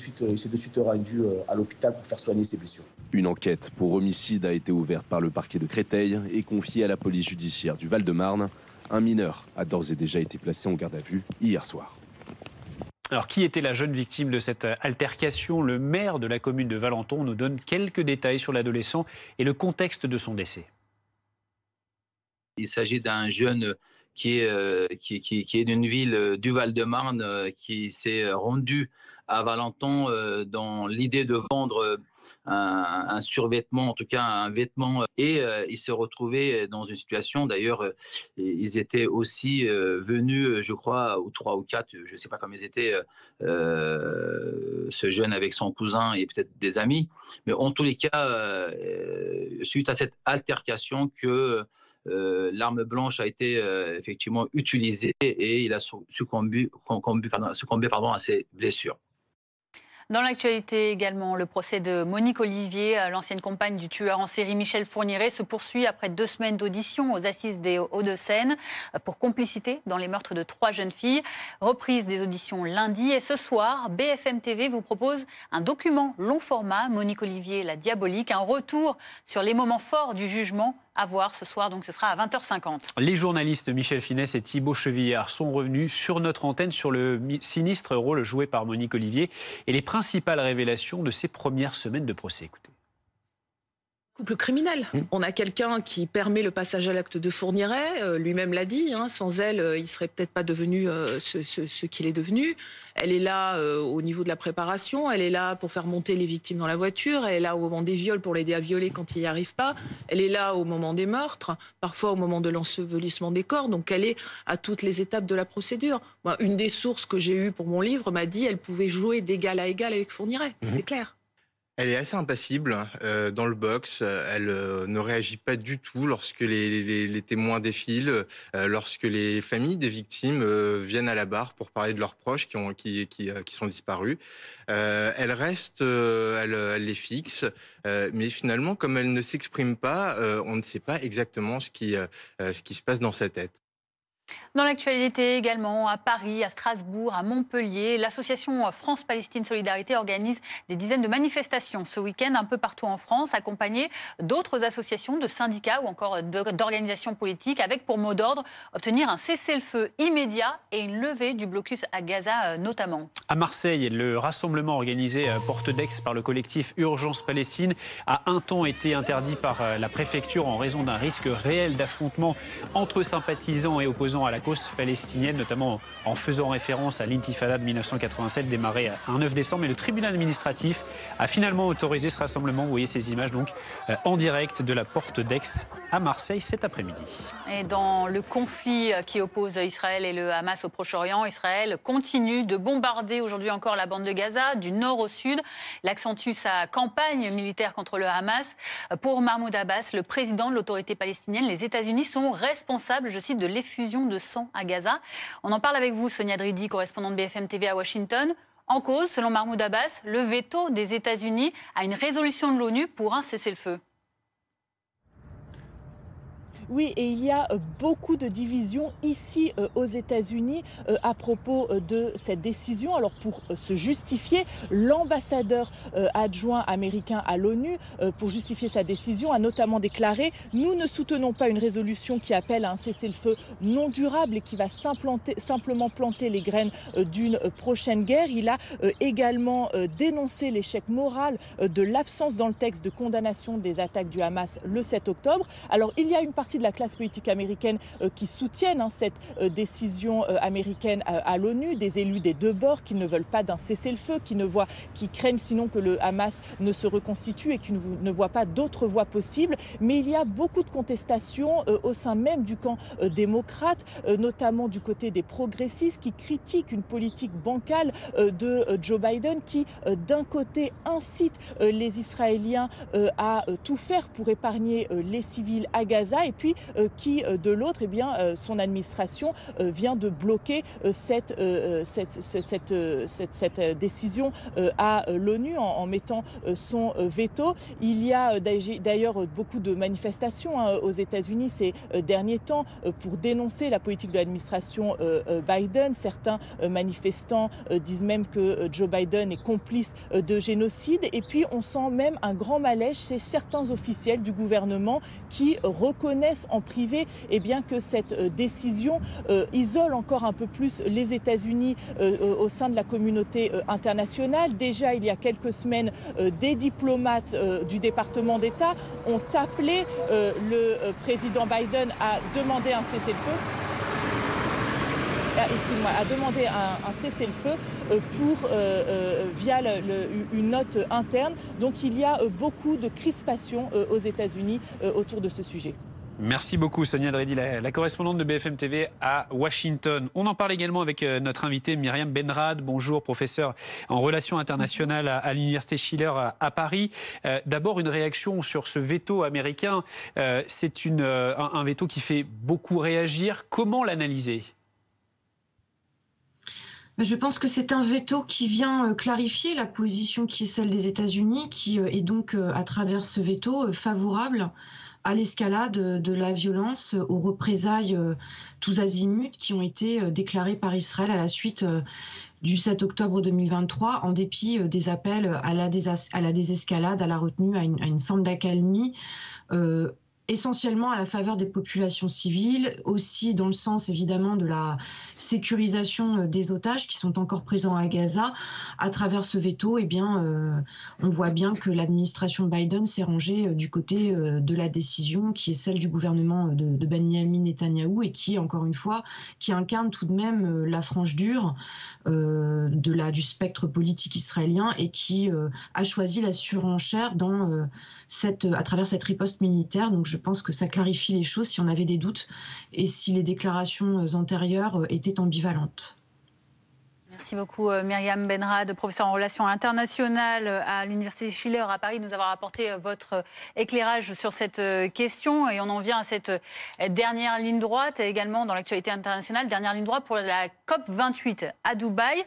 suite rendu à l'hôpital pour faire soigner ses blessures. Une enquête pour homicide a été ouverte par le parquet de Créteil et confiée à la police judiciaire du Val-de-Marne. Un mineur a d'ores et déjà été placé en garde à vue hier soir. Alors, qui était la jeune victime de cette altercation? Le maire de la commune de Valenton nous donne quelques détails sur l'adolescent et le contexte de son décès. Il s'agit d'un jeune qui est d'une ville du Val-de-Marne qui s'est rendu à Valenton dans l'idée de vendre un survêtement, en tout cas un vêtement, et ils se retrouvaient dans une situation, d'ailleurs, ils étaient aussi venus, je crois, ou 3 ou 4, je ne sais pas comment ils étaient, ce jeune avec son cousin et peut-être des amis, mais en tous les cas, suite à cette altercation que l'arme blanche a été effectivement utilisée et il a succombé à ses blessures. Dans l'actualité également, le procès de Monique Olivier, l'ancienne compagne du tueur en série Michel Fourniret, se poursuit après 2 semaines d'audition aux assises des Hauts-de-Seine pour complicité dans les meurtres de 3 jeunes filles. Reprise des auditions lundi et ce soir, BFM TV vous propose un document long format, Monique Olivier, la diabolique, un retour sur les moments forts du jugement. À voir ce soir, donc ce sera à 20h50. Les journalistes Michel Finesse et Thibaut Chevillard sont revenus sur notre antenne sur le sinistre rôle joué par Monique Olivier et les principales révélations de ces premières semaines de procès. Écoutez. Couple criminel. On a quelqu'un qui permet le passage à l'acte de Fourniret, lui-même l'a dit, sans elle, il serait peut-être pas devenu ce qu'il est devenu. Elle est là au niveau de la préparation, elle est là pour faire monter les victimes dans la voiture, elle est là au moment des viols pour l'aider à violer quand il n'y arrive pas, elle est là au moment des meurtres, parfois au moment de l'ensevelissement des corps, donc elle est à toutes les étapes de la procédure. Moi, une des sources que j'ai eues pour mon livre m'a dit qu'elle pouvait jouer d'égal à égal avec Fourniret, c'est clair. Elle est assez impassible dans le box. Elle ne réagit pas du tout lorsque les témoins défilent, lorsque les familles des victimes viennent à la barre pour parler de leurs proches qui sont disparus. Elle reste, elle les fixe, mais finalement, comme elle ne s'exprime pas, on ne sait pas exactement ce qui se passe dans sa tête. Dans l'actualité également, à Paris, à Strasbourg, à Montpellier, l'association France-Palestine Solidarité organise des dizaines de manifestations ce week-end un peu partout en France, accompagnées d'autres associations, de syndicats ou encore d'organisations politiques, avec pour mot d'ordre obtenir un cessez-le-feu immédiat et une levée du blocus à Gaza notamment. À Marseille, le rassemblement organisé à Porte d'Aix par le collectif Urgence Palestine a un temps été interdit par la préfecture en raison d'un risque réel d'affrontement entre sympathisants et opposants à la cause palestinienne, notamment en faisant référence à l'intifada de 1987 démarrée un 9 décembre. Et le tribunal administratif a finalement autorisé ce rassemblement. Vous voyez ces images donc en direct de la Porte d'Aix à Marseille cet après-midi. Et dans le conflit qui oppose Israël et le Hamas au Proche-Orient, Israël continue de bombarder aujourd'hui encore la bande de Gaza, du nord au sud. Il accentue sa campagne militaire contre le Hamas. Pour Mahmoud Abbas, le président de l'autorité palestinienne, les États-Unis sont responsables, je cite, de l'effusion de sang à Gaza. On en parle avec vous, Sonia Dridi, correspondante BFM TV à Washington. En cause, selon Mahmoud Abbas, le veto des États-Unis à une résolution de l'ONU pour un cessez-le-feu. Oui, et il y a beaucoup de divisions ici aux États-Unis à propos de cette décision. Alors pour se justifier, l'ambassadeur adjoint américain à l'ONU, pour justifier sa décision, a notamment déclaré « Nous ne soutenons pas une résolution qui appelle à un cessez-le-feu non durable et qui va simplement planter les graines d'une prochaine guerre ». Il a également dénoncé l'échec moral de l'absence dans le texte de condamnation des attaques du Hamas le 7 octobre. Alors il y a une partie de la classe politique américaine qui soutiennent cette décision américaine à l'ONU, des élus des deux bords qui ne veulent pas d'un cessez-le-feu, qui craignent sinon que le Hamas ne se reconstitue et qui ne voient pas d'autres voies possibles. Mais il y a beaucoup de contestations au sein même du camp démocrate, notamment du côté des progressistes qui critiquent une politique bancale de Joe Biden qui, d'un côté, incite les Israéliens à tout faire pour épargner les civils à Gaza et puis qui, de l'autre, son administration vient de bloquer cette décision à l'ONU en mettant son veto. Il y a d'ailleurs beaucoup de manifestations aux États-Unis ces derniers temps pour dénoncer la politique de l'administration Biden. Certains manifestants disent même que Joe Biden est complice de génocide. Et puis on sent même un grand malaise chez certains officiels du gouvernement qui reconnaissent en privé que cette décision isole encore un peu plus les États-Unis au sein de la communauté internationale. Déjà, il y a quelques semaines, des diplomates du département d'État ont appelé le président Biden à demander un cessez-le-feu. a demandé un cessez-le-feu via une note interne. Donc il y a beaucoup de crispation aux États-Unis autour de ce sujet. Merci beaucoup Sonia Dredi, la correspondante de BFM TV à Washington. On en parle également avec notre invitée Myriam Benrad. Bonjour, professeur en relations internationales à l'Université Schiller à Paris. D'abord, une réaction sur ce veto américain. C'est un veto qui fait beaucoup réagir. Comment l'analyser ? Je pense que c'est un veto qui vient clarifier la position qui est celle des États-Unis, qui est donc, à travers ce veto, favorable à l'escalade de la violence, aux représailles tous azimuts qui ont été déclarées par Israël à la suite du 7 octobre 2023, en dépit des appels à la désescalade, à la retenue, à une forme d'accalmie, essentiellement à la faveur des populations civiles, aussi dans le sens évidemment de la sécurisation des otages qui sont encore présents à Gaza. À travers ce veto, on voit bien que l'administration Biden s'est rangée du côté de la décision qui est celle du gouvernement de Benyamin Netanyahou et qui, encore une fois, qui incarne tout de même la frange dure du spectre politique israélien et qui a choisi la surenchère à travers cette riposte militaire. Donc je pense que ça clarifie les choses si on avait des doutes et si les déclarations antérieures étaient ambivalentes. Merci beaucoup Myriam Benrad, professeure en relations internationales à l'Université Schiller à Paris, de nous avoir apporté votre éclairage sur cette question. Et on en vient à cette dernière ligne droite, également dans l'actualité internationale, dernière ligne droite pour la COP28 à Dubaï.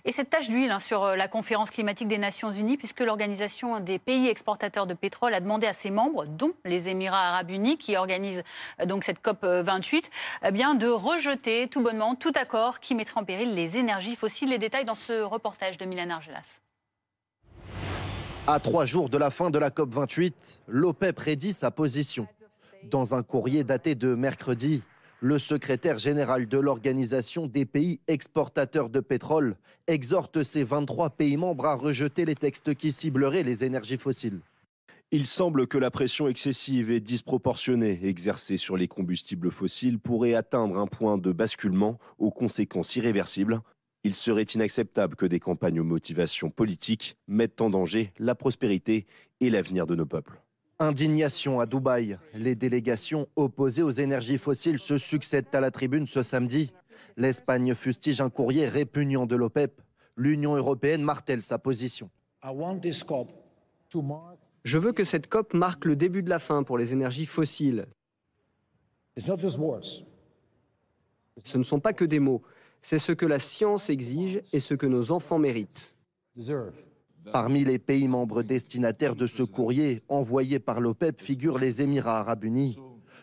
Et cette tache d'huile sur la conférence climatique des Nations Unies, puisque l'Organisation des pays exportateurs de pétrole a demandé à ses membres, dont les Émirats arabes unis, qui organisent donc cette COP28, de rejeter tout bonnement tout accord qui mettrait en péril les énergies fossiles. Les détails dans ce reportage de Milan Argelas. À 3 jours de la fin de la COP28, l'OPEP redit sa position. Dans un courrier daté de mercredi, le secrétaire général de l'Organisation des pays exportateurs de pétrole exhorte ses 23 pays membres à rejeter les textes qui cibleraient les énergies fossiles. Il semble que la pression excessive et disproportionnée exercée sur les combustibles fossiles pourrait atteindre un point de basculement aux conséquences irréversibles. Il serait inacceptable que des campagnes aux motivations politiques mettent en danger la prospérité et l'avenir de nos peuples. Indignation à Dubaï. Les délégations opposées aux énergies fossiles se succèdent à la tribune ce samedi. L'Espagne fustige un courrier répugnant de l'OPEP. L'Union européenne martèle sa position. Je veux que cette COP marque le début de la fin pour les énergies fossiles. Ce ne sont pas que des mots. C'est ce que la science exige et ce que nos enfants méritent. Parmi les pays membres destinataires de ce courrier envoyé par l'OPEP figurent les Émirats arabes unis.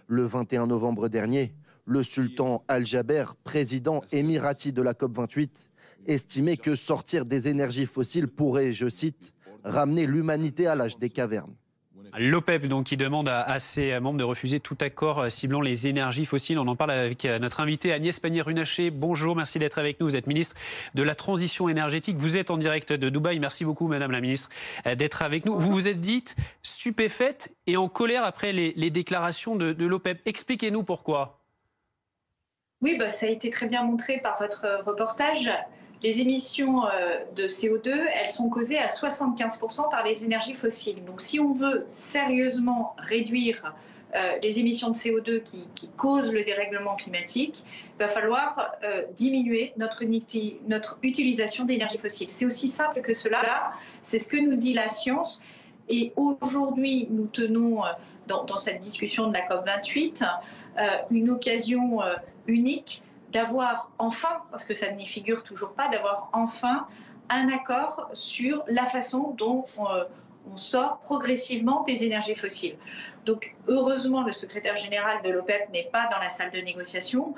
Le 21 novembre dernier, le sultan Al-Jaber, président émirati de la COP28, estimait que sortir des énergies fossiles pourrait, je cite, ramener l'humanité à l'âge des cavernes. L'OPEP donc qui demande à ses membres de refuser tout accord ciblant les énergies fossiles. On en parle avec notre invitée Agnès Pannier-Runacher. Bonjour, merci d'être avec nous. Vous êtes ministre de la Transition énergétique. Vous êtes en direct de Dubaï. Merci beaucoup, Madame la ministre, d'être avec nous. Vous vous êtes dite stupéfaite et en colère après les déclarations de l'OPEP. Expliquez-nous pourquoi. Oui, ça a été très bien montré par votre reportage. Les émissions de CO2, elles sont causées à 75% par les énergies fossiles. Donc si on veut sérieusement réduire les émissions de CO2 qui causent le dérèglement climatique, il va falloir diminuer notre utilisation d'énergie fossile. C'est aussi simple que cela, c'est ce que nous dit la science. Et aujourd'hui, nous tenons, dans cette discussion de la COP28, une occasion unique d'avoir enfin, parce que ça n'y figure toujours pas, d'avoir enfin un accord sur la façon dont on sort progressivement des énergies fossiles. Donc heureusement, le secrétaire général de l'OPEP n'est pas dans la salle de négociation,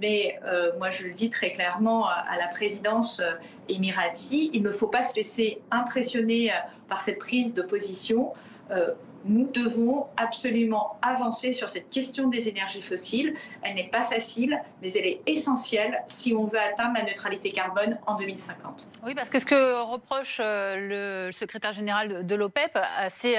mais moi je le dis très clairement à la présidence émirati, il ne faut pas se laisser impressionner par cette prise de position. Nous devons absolument avancer sur cette question des énergies fossiles. Elle n'est pas facile, mais elle est essentielle si on veut atteindre la neutralité carbone en 2050. Oui, parce que ce que reproche le secrétaire général de l'OPEP, c'est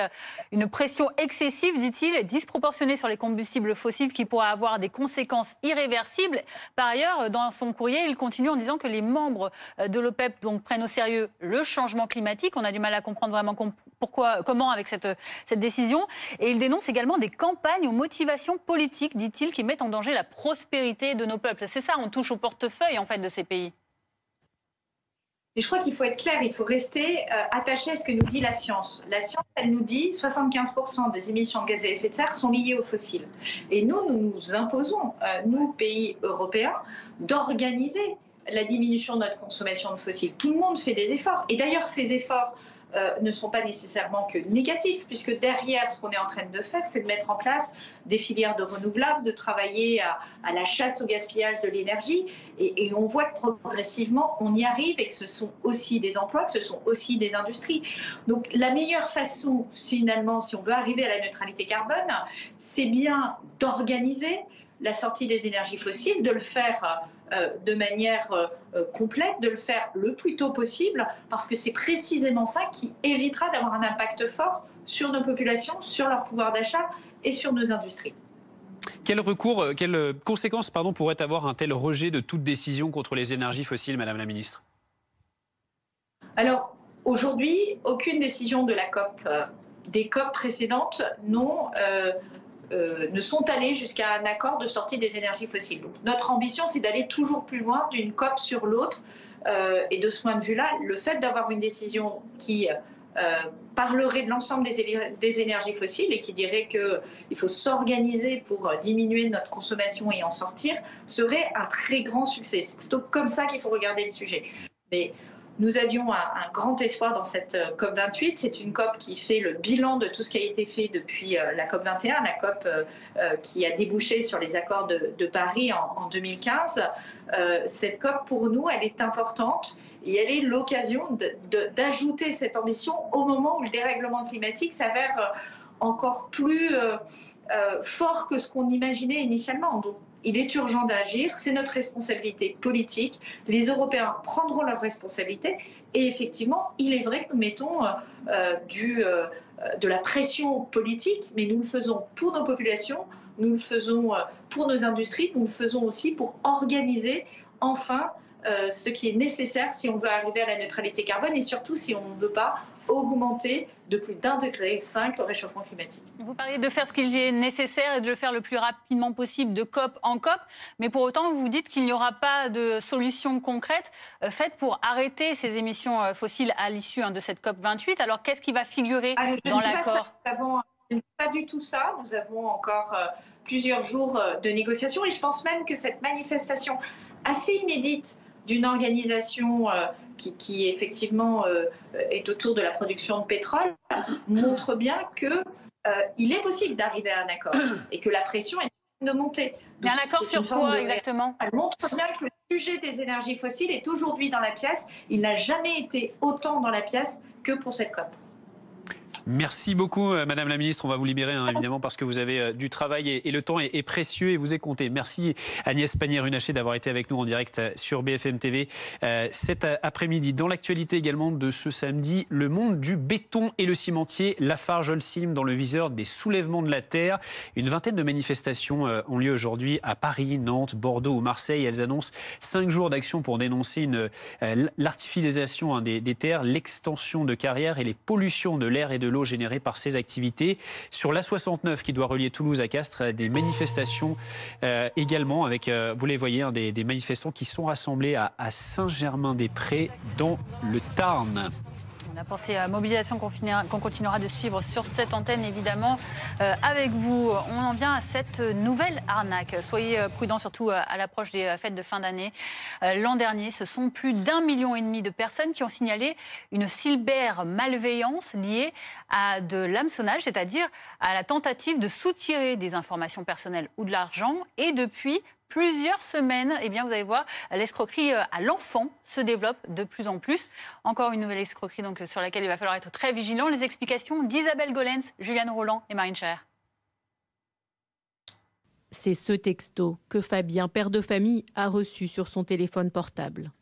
une pression excessive, dit-il, disproportionnée sur les combustibles fossiles qui pourrait avoir des conséquences irréversibles. Par ailleurs, dans son courrier, il continue en disant que les membres de l'OPEP donc, prennent au sérieux le changement climatique. On a du mal à comprendre vraiment comment avec cette décision. Et il dénonce également des campagnes aux motivations politiques, dit-il, qui mettent en danger la prospérité de nos peuples. C'est ça, on touche au portefeuille en fait de ces pays. Et je crois qu'il faut être clair, il faut rester attaché à ce que nous dit la science. La science, elle nous dit 75% des émissions de gaz à effet de serre sont liées aux fossiles. Et nous nous imposons, nous, pays européens, d'organiser la diminution de notre consommation de fossiles. Tout le monde fait des efforts. Et d'ailleurs, ces efforts ne sont pas nécessairement que négatifs, puisque derrière, ce qu'on est en train de faire, c'est de mettre en place des filières de renouvelables, de travailler à la chasse au gaspillage de l'énergie. Et on voit que progressivement, on y arrive et que ce sont aussi des emplois, que ce sont aussi des industries. Donc la meilleure façon, finalement, si on veut arriver à la neutralité carbone, c'est bien d'organiser la sortie des énergies fossiles, de le faire de manière complète, de le faire le plus tôt possible, parce que c'est précisément ça qui évitera d'avoir un impact fort sur nos populations, sur leur pouvoir d'achat et sur nos industries. Quelles conséquences pourrait avoir un tel rejet de toute décision contre les énergies fossiles, Madame la Ministre? Alors, aujourd'hui, aucune décision de la COP, des COP précédentes ne sont allés jusqu'à un accord de sortie des énergies fossiles. Donc, notre ambition, c'est d'aller toujours plus loin d'une COP sur l'autre. Et de ce point de vue-là, le fait d'avoir une décision qui parlerait de l'ensemble des énergies fossiles et qui dirait qu'il faut s'organiser pour diminuer notre consommation et en sortir, serait un très grand succès. C'est plutôt comme ça qu'il faut regarder le sujet. Mais nous avions un grand espoir dans cette COP28. C'est une COP qui fait le bilan de tout ce qui a été fait depuis la COP21, la COP qui a débouché sur les accords de Paris en 2015. Cette COP, pour nous, elle est importante et elle est l'occasion d'ajouter cette ambition au moment où le dérèglement climatique s'avère encore plus fort que ce qu'on imaginait initialement. Donc, il est urgent d'agir, c'est notre responsabilité politique. Les Européens prendront leurs responsabilités et effectivement, il est vrai que nous mettons de la pression politique, mais nous le faisons pour nos populations, nous le faisons pour nos industries, nous le faisons aussi pour organiser enfin ce qui est nécessaire si on veut arriver à la neutralité carbone et surtout si on ne veut pas augmenter de plus d'1,5 degré le réchauffement climatique. Vous parlez de faire ce qu'il est nécessaire et de le faire le plus rapidement possible de COP en COP, mais pour autant vous dites qu'il n'y aura pas de solution concrète faite pour arrêter ces émissions fossiles à l'issue de cette COP 28. Alors qu'est-ce qui va figurer dans l'accord? Je ne dis pas du tout ça. Nous avons encore plusieurs jours de négociations et je pense même que cette manifestation assez inédite d'une organisation qui effectivement est autour de la production de pétrole, montre bien qu'il est possible d'arriver à un accord et que la pression est de monter. Donc, un accord sur quoi exactement? Elle montre bien que le sujet des énergies fossiles est aujourd'hui dans la pièce. Il n'a jamais été autant dans la pièce que pour cette COP. Merci beaucoup, Madame la Ministre. On va vous libérer, évidemment, parce que vous avez du travail et le temps est précieux et vous est compté. Merci Agnès Pannier-Runacher d'avoir été avec nous en direct sur BFM TV cet après-midi. Dans l'actualité également de ce samedi, le monde du béton et le cimentier, Lafarge-Holcim dans le viseur des soulèvements de la terre. Une vingtaine de manifestations ont lieu aujourd'hui à Paris, Nantes, Bordeaux ou Marseille. Elles annoncent 5 jours d'action pour dénoncer l'artificialisation des terres, l'extension de carrières et les pollutions de l'air et de l'eau générées par ces activités. Sur l'A69 qui doit relier Toulouse à Castres, des manifestations également avec, vous les voyez, des manifestants qui sont rassemblés à Saint-Germain-des-Prés dans le Tarn. On a pensé à mobilisation qu'on continuera de suivre sur cette antenne, évidemment, avec vous. On en vient à cette nouvelle arnaque. Soyez prudents, surtout à l'approche des fêtes de fin d'année. L'an dernier, ce sont plus d'1,5 million de personnes qui ont signalé une cybermalveillance liée à de l'hameçonnage, c'est-à-dire à la tentative de soutirer des informations personnelles ou de l'argent. Et depuis, plusieurs semaines. Eh bien, vous allez voir, l'escroquerie à l'enfant se développe de plus en plus. Encore une nouvelle escroquerie donc, sur laquelle il va falloir être très vigilant. Les explications d'Isabelle Golens, Juliane Roland et Marine Schaer. C'est ce texto que Fabien, père de famille, a reçu sur son téléphone portable.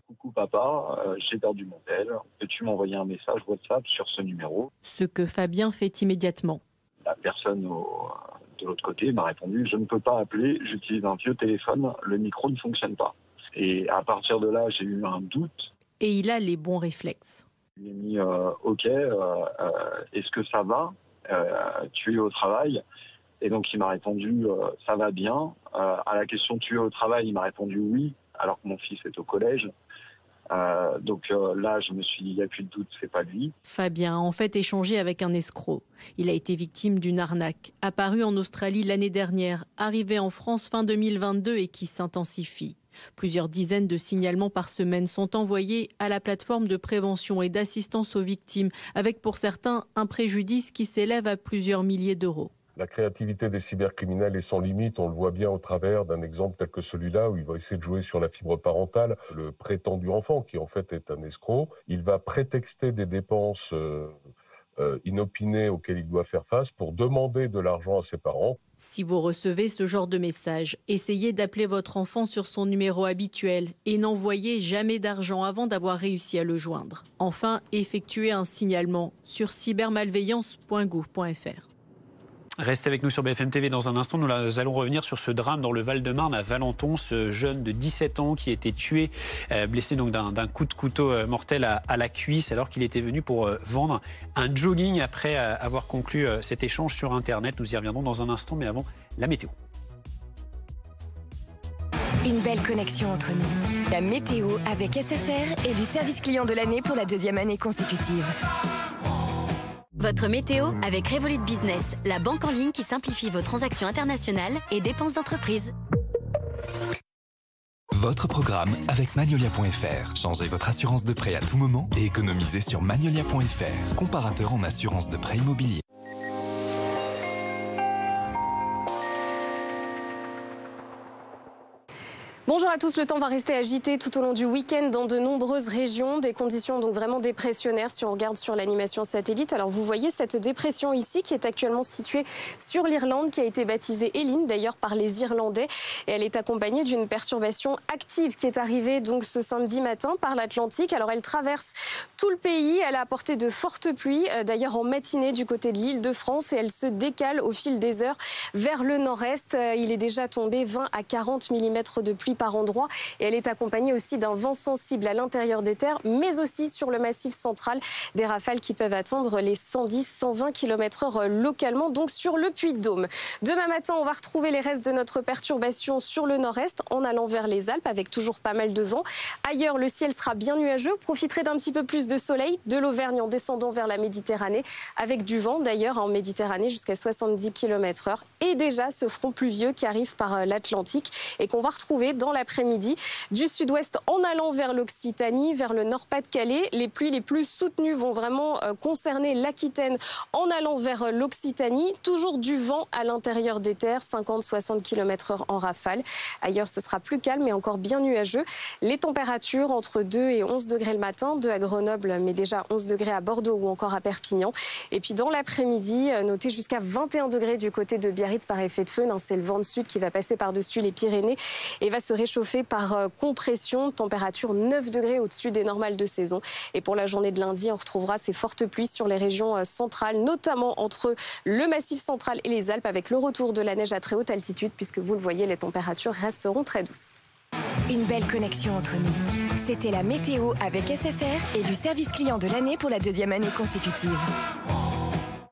Coucou papa, j'ai perdu mon tel. Peux-tu m'envoyer un message WhatsApp sur ce numéro? Ce que Fabien fait immédiatement. La personne de l'autre côté m'a répondu « Je ne peux pas appeler, j'utilise un vieux téléphone, le micro ne fonctionne pas ». Et à partir de là, j'ai eu un doute. Et il a les bons réflexes. Il m'a mis « Ok, est-ce que ça va? Tu es au travail ?» Et donc il m'a répondu « Ça va bien ». À la question « Tu es au travail ?» il m'a répondu « Oui », alors que mon fils est au collège. Donc là, je me suis dit, il n'y a plus de doute, c'est pas lui. Fabien a en fait échangé avec un escroc. Il a été victime d'une arnaque, apparue en Australie l'année dernière, arrivée en France fin 2022 et qui s'intensifie. Plusieurs dizaines de signalements par semaine sont envoyés à la plateforme de prévention et d'assistance aux victimes, avec pour certains un préjudice qui s'élève à plusieurs milliers d'euros. La créativité des cybercriminels est sans limite, on le voit bien au travers d'un exemple tel que celui-là où il va essayer de jouer sur la fibre parentale. Le prétendu enfant, qui en fait est un escroc, il va prétexter des dépenses inopinées auxquelles il doit faire face pour demander de l'argent à ses parents. Si vous recevez ce genre de message, essayez d'appeler votre enfant sur son numéro habituel et n'envoyez jamais d'argent avant d'avoir réussi à le joindre. Enfin, effectuez un signalement sur cybermalveillance.gouv.fr. Restez avec nous sur BFM TV dans un instant. Nous allons revenir sur ce drame dans le Val-de-Marne à Valenton. Ce jeune de 17 ans qui a été tué, blessé donc d'un coup de couteau mortel à la cuisse alors qu'il était venu pour vendre un jogging après avoir conclu cet échange sur Internet. Nous y reviendrons dans un instant, mais avant, la météo. Une belle connexion entre nous. La météo avec SFR élu service client de l'année pour la 2e année consécutive. Votre météo avec Revolut Business, la banque en ligne qui simplifie vos transactions internationales et dépenses d'entreprise. Votre programme avec Magnolia.fr. Changez votre assurance de prêt à tout moment et économisez sur Magnolia.fr, comparateur en assurance de prêt immobilier. Bonjour à tous, le temps va rester agité tout au long du week-end dans de nombreuses régions, des conditions donc vraiment dépressionnaires si on regarde sur l'animation satellite. Alors vous voyez cette dépression ici qui est actuellement située sur l'Irlande, qui a été baptisée Eileen d'ailleurs par les Irlandais, et elle est accompagnée d'une perturbation active qui est arrivée donc ce samedi matin par l'Atlantique. Alors elle traverse tout le pays, elle a apporté de fortes pluies d'ailleurs en matinée du côté de l'Île-de-France et elle se décale au fil des heures vers le nord-est. Il est déjà tombé 20 à 40 mm de pluie par endroit et elle est accompagnée aussi d'un vent sensible à l'intérieur des terres mais aussi sur le massif central, des rafales qui peuvent atteindre les 110-120 km/h localement, donc sur le Puy-de-Dôme. Demain matin, on va retrouver les restes de notre perturbation sur le nord-est en allant vers les Alpes avec toujours pas mal de vent. Ailleurs, le ciel sera bien nuageux. Vous profiterez d'un petit peu plus de soleil de l'Auvergne en descendant vers la Méditerranée avec du vent d'ailleurs en Méditerranée jusqu'à 70 km/h et déjà ce front pluvieux qui arrive par l'Atlantique et qu'on va retrouver dans l'après-midi du sud-ouest en allant vers l'Occitanie, vers le Nord-Pas-de-Calais. Les pluies les plus soutenues vont vraiment concerner l'Aquitaine en allant vers l'Occitanie. Toujours du vent à l'intérieur des terres, 50-60 km/h en rafale. Ailleurs, ce sera plus calme mais encore bien nuageux. Les températures entre 2 et 11 degrés le matin, 2 à Grenoble, mais déjà 11 degrés à Bordeaux ou encore à Perpignan. Et puis dans l'après-midi, notez jusqu'à 21 degrés du côté de Biarritz par effet de feu. C'est le vent de sud qui va passer par-dessus les Pyrénées et va se réchauffer par compression. Température 9 degrés au-dessus des normales de saison. Et pour la journée de lundi, on retrouvera ces fortes pluies sur les régions centrales, notamment entre le Massif central et les Alpes, avec le retour de la neige à très haute altitude, puisque vous le voyez, les températures resteront très douces. Une belle connexion entre nous. C'était la météo avec SFR, élu service client de l'année pour la 2e année consécutive.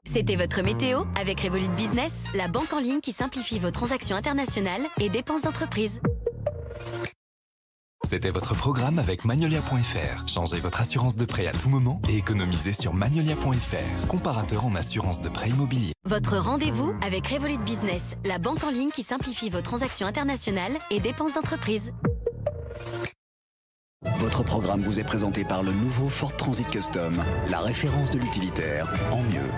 C'était votre météo avec Revolut Business, la banque en ligne qui simplifie vos transactions internationales et dépenses d'entreprise. C'était votre programme avec Magnolia.fr. Changez votre assurance de prêt à tout moment et économisez sur Magnolia.fr, comparateur en assurance de prêt immobilier. Votre rendez-vous avec Revolut Business, la banque en ligne qui simplifie vos transactions internationales et dépenses d'entreprise. Votre programme vous est présenté par le nouveau Ford Transit Custom, la référence de l'utilitaire en mieux.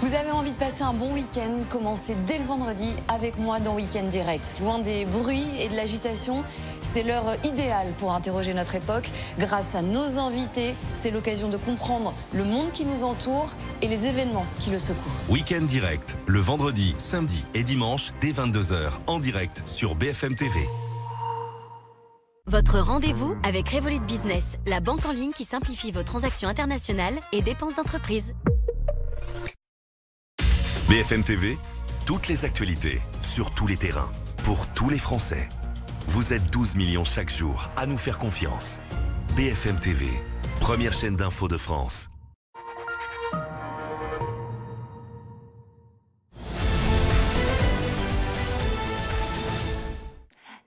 Vous avez envie de passer un bon week-end? Commencez dès le vendredi avec moi dans Week-end Direct. Loin des bruits et de l'agitation, c'est l'heure idéale pour interroger notre époque. Grâce à nos invités, c'est l'occasion de comprendre le monde qui nous entoure et les événements qui le secouent. Week-end Direct, le vendredi, samedi et dimanche dès 22h en direct sur BFM TV. Votre rendez-vous avec Revolut Business, la banque en ligne qui simplifie vos transactions internationales et dépenses d'entreprise. BFM TV, toutes les actualités, sur tous les terrains, pour tous les Français. Vous êtes 12 millions chaque jour à nous faire confiance. BFM TV, première chaîne d'info de France.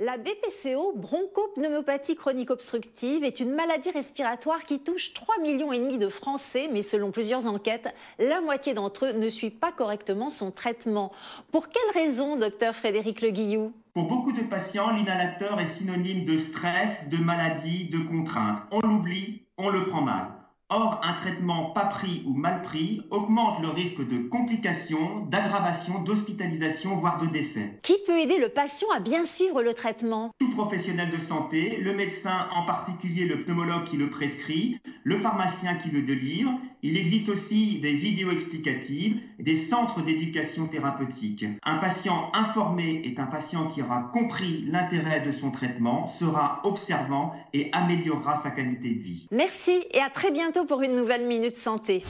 La BPCO, bronchopneumopathie chronique obstructive, est une maladie respiratoire qui touche 3,5 millions de Français, mais selon plusieurs enquêtes, la moitié d'entre eux ne suit pas correctement son traitement. Pour quelles raisons, docteur Frédéric Le Guillou? Pour beaucoup de patients, l'inhalateur est synonyme de stress, de maladie, de contrainte. On l'oublie, on le prend mal. Or, un traitement pas pris ou mal pris augmente le risque de complications, d'aggravation, d'hospitalisation, voire de décès. Qui peut aider le patient à bien suivre le traitement? Tout professionnel de santé, le médecin, en particulier le pneumologue qui le prescrit, le pharmacien qui le délivre. Il existe aussi des vidéos explicatives, des centres d'éducation thérapeutique. Un patient informé est un patient qui aura compris l'intérêt de son traitement, sera observant et améliorera sa qualité de vie. Merci et à très bientôt pour une nouvelle Minute Santé.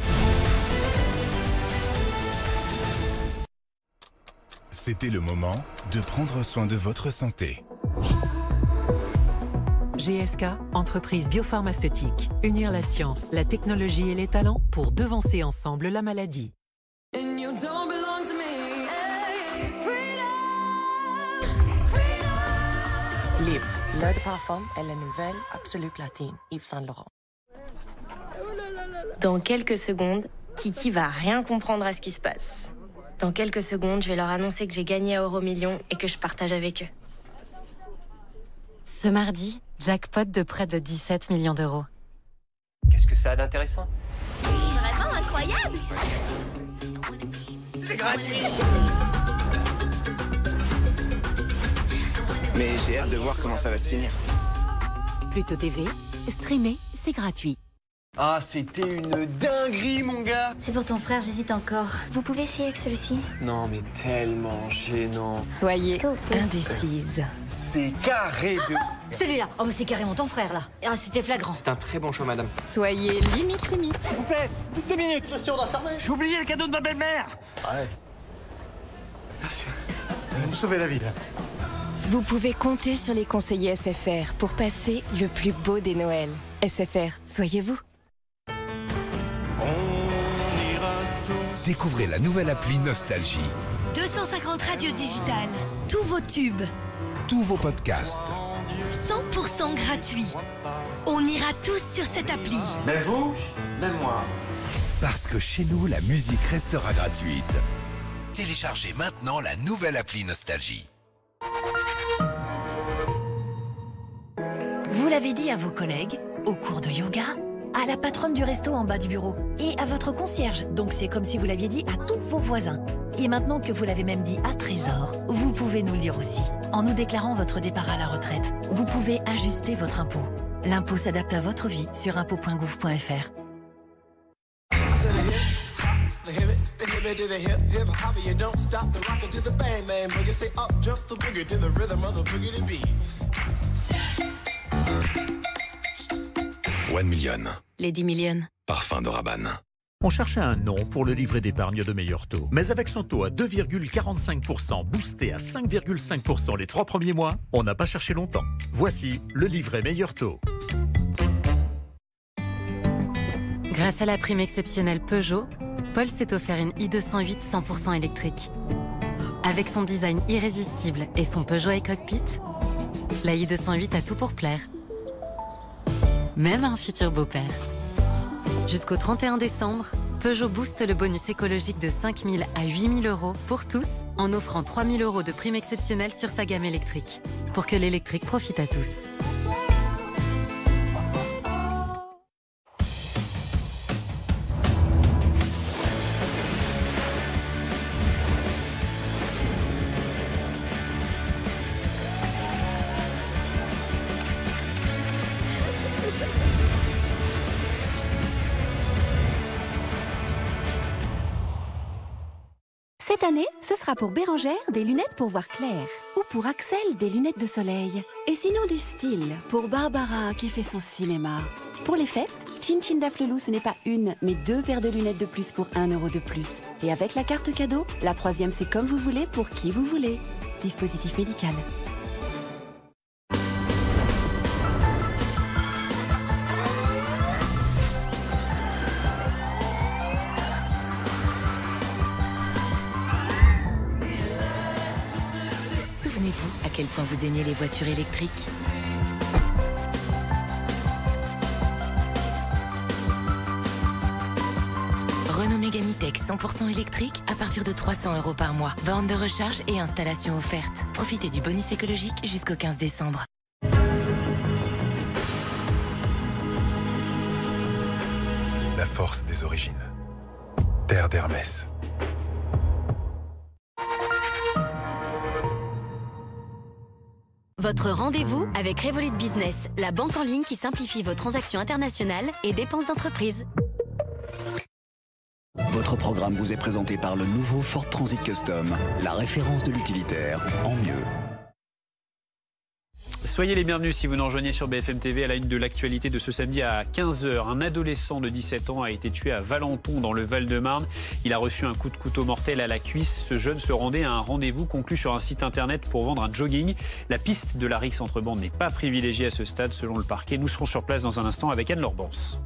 C'était le moment de prendre soin de votre santé. GSK, entreprise biopharmaceutique. Unir la science, la technologie et les talents pour devancer ensemble la maladie. Libre, l'eau de parfum est la nouvelle Absolue Platine, Yves Saint Laurent. Dans quelques secondes, Kiki va rien comprendre à ce qui se passe. Dans quelques secondes, je vais leur annoncer que j'ai gagné à Euromillions et que je partage avec eux. Ce mardi, jackpot de près de 17 millions d'euros. Qu'est-ce que ça a d'intéressant? Vraiment incroyable! C'est gratuit! Mais j'ai hâte de voir comment ça va se finir. Pluto TV, streamer, c'est gratuit. Ah, c'était une dinguerie, mon gars! C'est pour ton frère, j'hésite encore. Vous pouvez essayer avec celui-ci? Non, mais tellement gênant. Soyez indécise. C'est carré de... Celui-là, oh, mais c'est carrément ton frère, là. Ah, c'était flagrant. C'est un très bon choix, madame. Soyez limite. S'il vous plaît, 2 minutes, monsieur, on doit fermer. J'ai oublié le cadeau de ma belle-mère. Ouais. Merci. Vous me sauvez la vie, là. Vous pouvez compter sur les conseillers SFR pour passer le plus beau des Noëls. SFR, soyez-vous. Découvrez la nouvelle appli Nostalgie. 250 radios digitales, tous vos tubes, Tous vos podcasts. 100% gratuits. On ira tous sur cette appli. Même vous, même moi. Parce que chez nous, la musique restera gratuite. Téléchargez maintenant la nouvelle appli Nostalgie. Vous l'avez dit à vos collègues, au cours de yoga, à la patronne du resto en bas du bureau et à votre concierge. Donc c'est comme si vous l'aviez dit à tous vos voisins. Et maintenant que vous l'avez même dit à Trésor, vous pouvez nous le dire aussi. En nous déclarant votre départ à la retraite, vous pouvez ajuster votre impôt. L'impôt s'adapte à votre vie sur impôt.gouv.fr. One Million. Les 10 millions. Parfum de Rabanne. On cherchait un nom pour le livret d'épargne de meilleur taux. Mais avec son taux à 2,45%, boosté à 5,5% les 3 premiers mois, on n'a pas cherché longtemps. Voici le livret meilleur taux. Grâce à la prime exceptionnelle Peugeot, Paul s'est offert une i208 100% électrique. Avec son design irrésistible et son Peugeot e-cockpit, la i208 a tout pour plaire. Même un futur beau-père. Jusqu'au 31 décembre, Peugeot booste le bonus écologique de 5 000 à 8 000 euros pour tous en offrant 3 000 euros de prime exceptionnelle sur sa gamme électrique. Pour que l'électrique profite à tous. Cette année, ce sera pour Bérangère des lunettes pour voir clair. Ou pour Axel des lunettes de soleil. Et sinon du style pour Barbara qui fait son cinéma. Pour les fêtes, Chin Chin Daflelou, ce n'est pas une, mais 2 paires de lunettes de plus pour 1 € de plus. Et avec la carte cadeau, la 3e c'est comme vous voulez pour qui vous voulez. Dispositif médical. Souvenez-vous à quel point vous aimiez les voitures électriques. Renault Mégane E-Tech 100% électrique à partir de 300 € par mois. Borne de recharge et installation offerte. Profitez du bonus écologique jusqu'au 15 décembre. La force des origines. Terre d'Hermès. Votre rendez-vous avec Revolut Business, la banque en ligne qui simplifie vos transactions internationales et dépenses d'entreprise. Votre programme vous est présenté par le nouveau Ford Transit Custom, la référence de l'utilitaire en mieux. Soyez les bienvenus si vous nous rejoignez sur BFM TV à la une de l'actualité de ce samedi à 15h. Un adolescent de 17 ans a été tué à Valenton dans le Val-de-Marne. Il a reçu un coup de couteau mortel à la cuisse. Ce jeune se rendait à un rendez-vous conclu sur un site internet pour vendre un jogging. La piste de la rixe entre bandes n'est pas privilégiée à ce stade selon le parquet. Nous serons sur place dans un instant avec Anne Lorbance.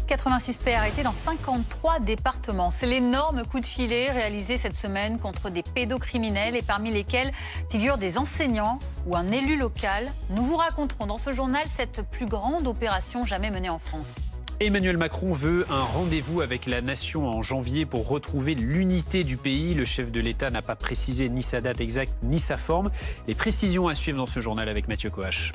86 suspects arrêtés dans 53 départements. C'est l'énorme coup de filet réalisé cette semaine contre des pédocriminels et parmi lesquels figurent des enseignants ou un élu local. Nous vous raconterons dans ce journal cette plus grande opération jamais menée en France. Emmanuel Macron veut un rendez-vous avec la nation en janvier pour retrouver l'unité du pays. Le chef de l'État n'a pas précisé ni sa date exacte ni sa forme. Les précisions à suivre dans ce journal avec Mathieu Coache.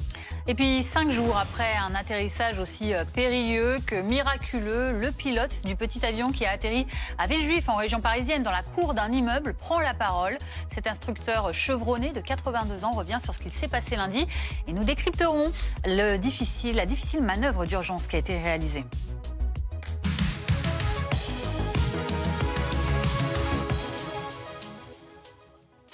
Et puis 5 jours après un atterrissage aussi périlleux que miraculeux, le pilote du petit avion qui a atterri à Villejuif en région parisienne dans la cour d'un immeuble prend la parole. Cet instructeur chevronné de 82 ans revient sur ce qu'il s'est passé lundi et nous décrypterons la difficile manœuvre d'urgence qui a été réalisée.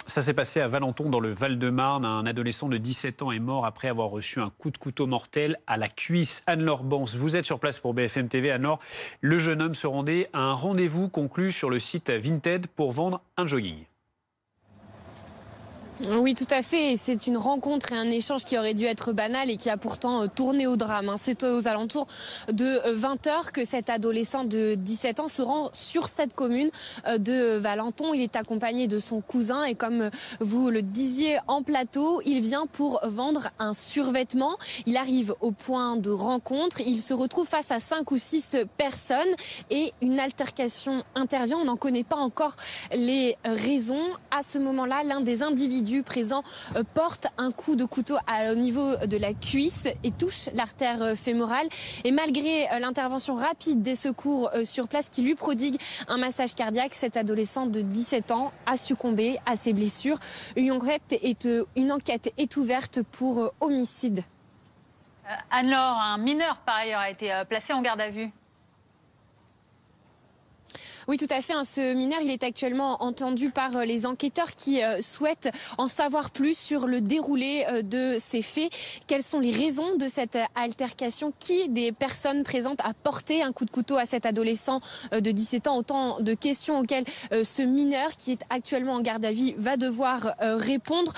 Ça s'est passé à Valenton dans le Val-de-Marne. Un adolescent de 17 ans est mort après avoir reçu un coup de couteau mortel à la cuisse. Anne-Laure Bance, vous êtes sur place pour BFM TV. Anne-Laure, le jeune homme se rendait à un rendez-vous conclu sur le site Vinted pour vendre un jogging. Oui, tout à fait. C'est une rencontre et un échange qui aurait dû être banal et qui a pourtant tourné au drame. C'est aux alentours de 20h que cet adolescent de 17 ans se rend sur cette commune de Valenton. Il est accompagné de son cousin et comme vous le disiez en plateau, il vient pour vendre un survêtement. Il arrive au point de rencontre. Il se retrouve face à 5 ou 6 personnes et une altercation intervient. On n'en connaît pas encore les raisons. À ce moment-là, l'un des individus présent porte un coup de couteau au niveau de la cuisse et touche l'artère fémorale. Et malgré l'intervention rapide des secours sur place qui lui prodiguent un massage cardiaque, cet adolescent de 17 ans a succombé à ses blessures. Une enquête est ouverte pour homicide. Anne-Laure, un mineur par ailleurs a été placé en garde à vue. Oui, tout à fait. Ce mineur, il est actuellement entendu par les enquêteurs qui souhaitent en savoir plus sur le déroulé de ces faits. Quelles sont les raisons de cette altercation? Qui des personnes présentes a porté un coup de couteau à cet adolescent de 17 ans? Autant de questions auxquelles ce mineur, qui est actuellement en garde à vue, va devoir répondre.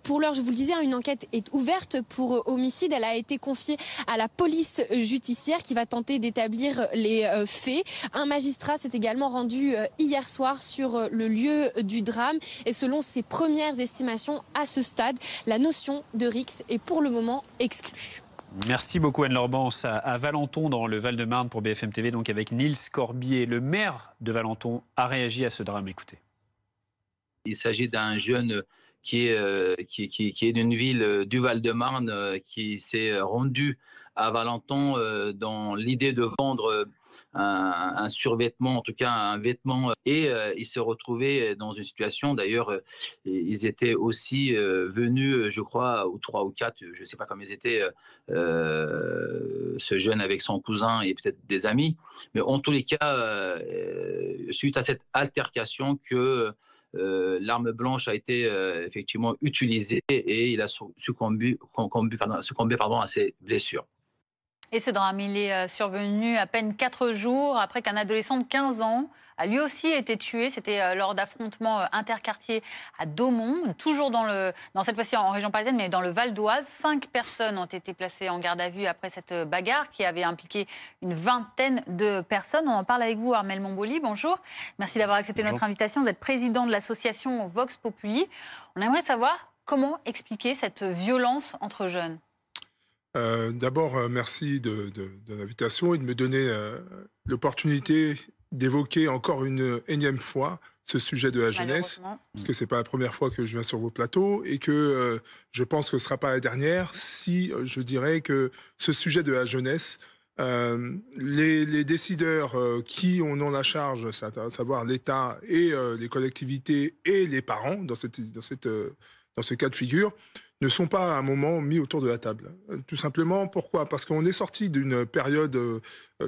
Pour l'heure, je vous le disais, une enquête est ouverte pour homicide. Elle a été confiée à la police judiciaire qui va tenter d'établir les faits. Un magistrat s'est également rendu hier soir sur le lieu du drame et selon ses premières estimations à ce stade, la notion de rixe est pour le moment exclue. Merci beaucoup Anne Lorbance à Valenton dans le Val-de-Marne pour BFM TV, donc avec Nils Corbier. Le maire de Valenton a réagi à ce drame, écoutez. Il s'agit d'un jeune qui est d'une ville du Val-de-Marne qui s'est rendu à Valenton dans l'idée de vendre un survêtement, en tout cas un vêtement, et ils se retrouvaient dans une situation, d'ailleurs, ils étaient aussi venus, je crois, ou 3 ou 4, je ne sais pas comment ils étaient, ce jeune avec son cousin et peut-être des amis, mais en tous les cas, suite à cette altercation que l'arme blanche a été effectivement utilisée et il a succombé à ses blessures. Et ce drame, il est survenu à peine 4 jours après qu'un adolescent de 15 ans a lui aussi été tué. C'était lors d'affrontements interquartiers à Daumont, toujours dans cette fois-ci en région parisienne, mais dans le Val d'Oise. 5 personnes ont été placées en garde à vue après cette bagarre qui avait impliqué une vingtaine de personnes. On en parle avec vous, Armel Momboli. Bonjour. Merci d'avoir accepté notre invitation. Vous êtes président de l'association Vox Populi. On aimerait savoir comment expliquer cette violence entre jeunes. D'abord, merci de l'invitation et de me donner l'opportunité d'évoquer encore une énième fois ce sujet de la jeunesse, parce que ce n'est pas la première fois que je viens sur vos plateaux et que je pense que ce ne sera pas la dernière si je dirais que ce sujet de la jeunesse, les décideurs qui en ont la charge, à savoir l'État et les collectivités et les parents dans ce cas de figure, ne sont pas à un moment mis autour de la table. Tout simplement, pourquoi ? Parce qu'on est sorti d'une période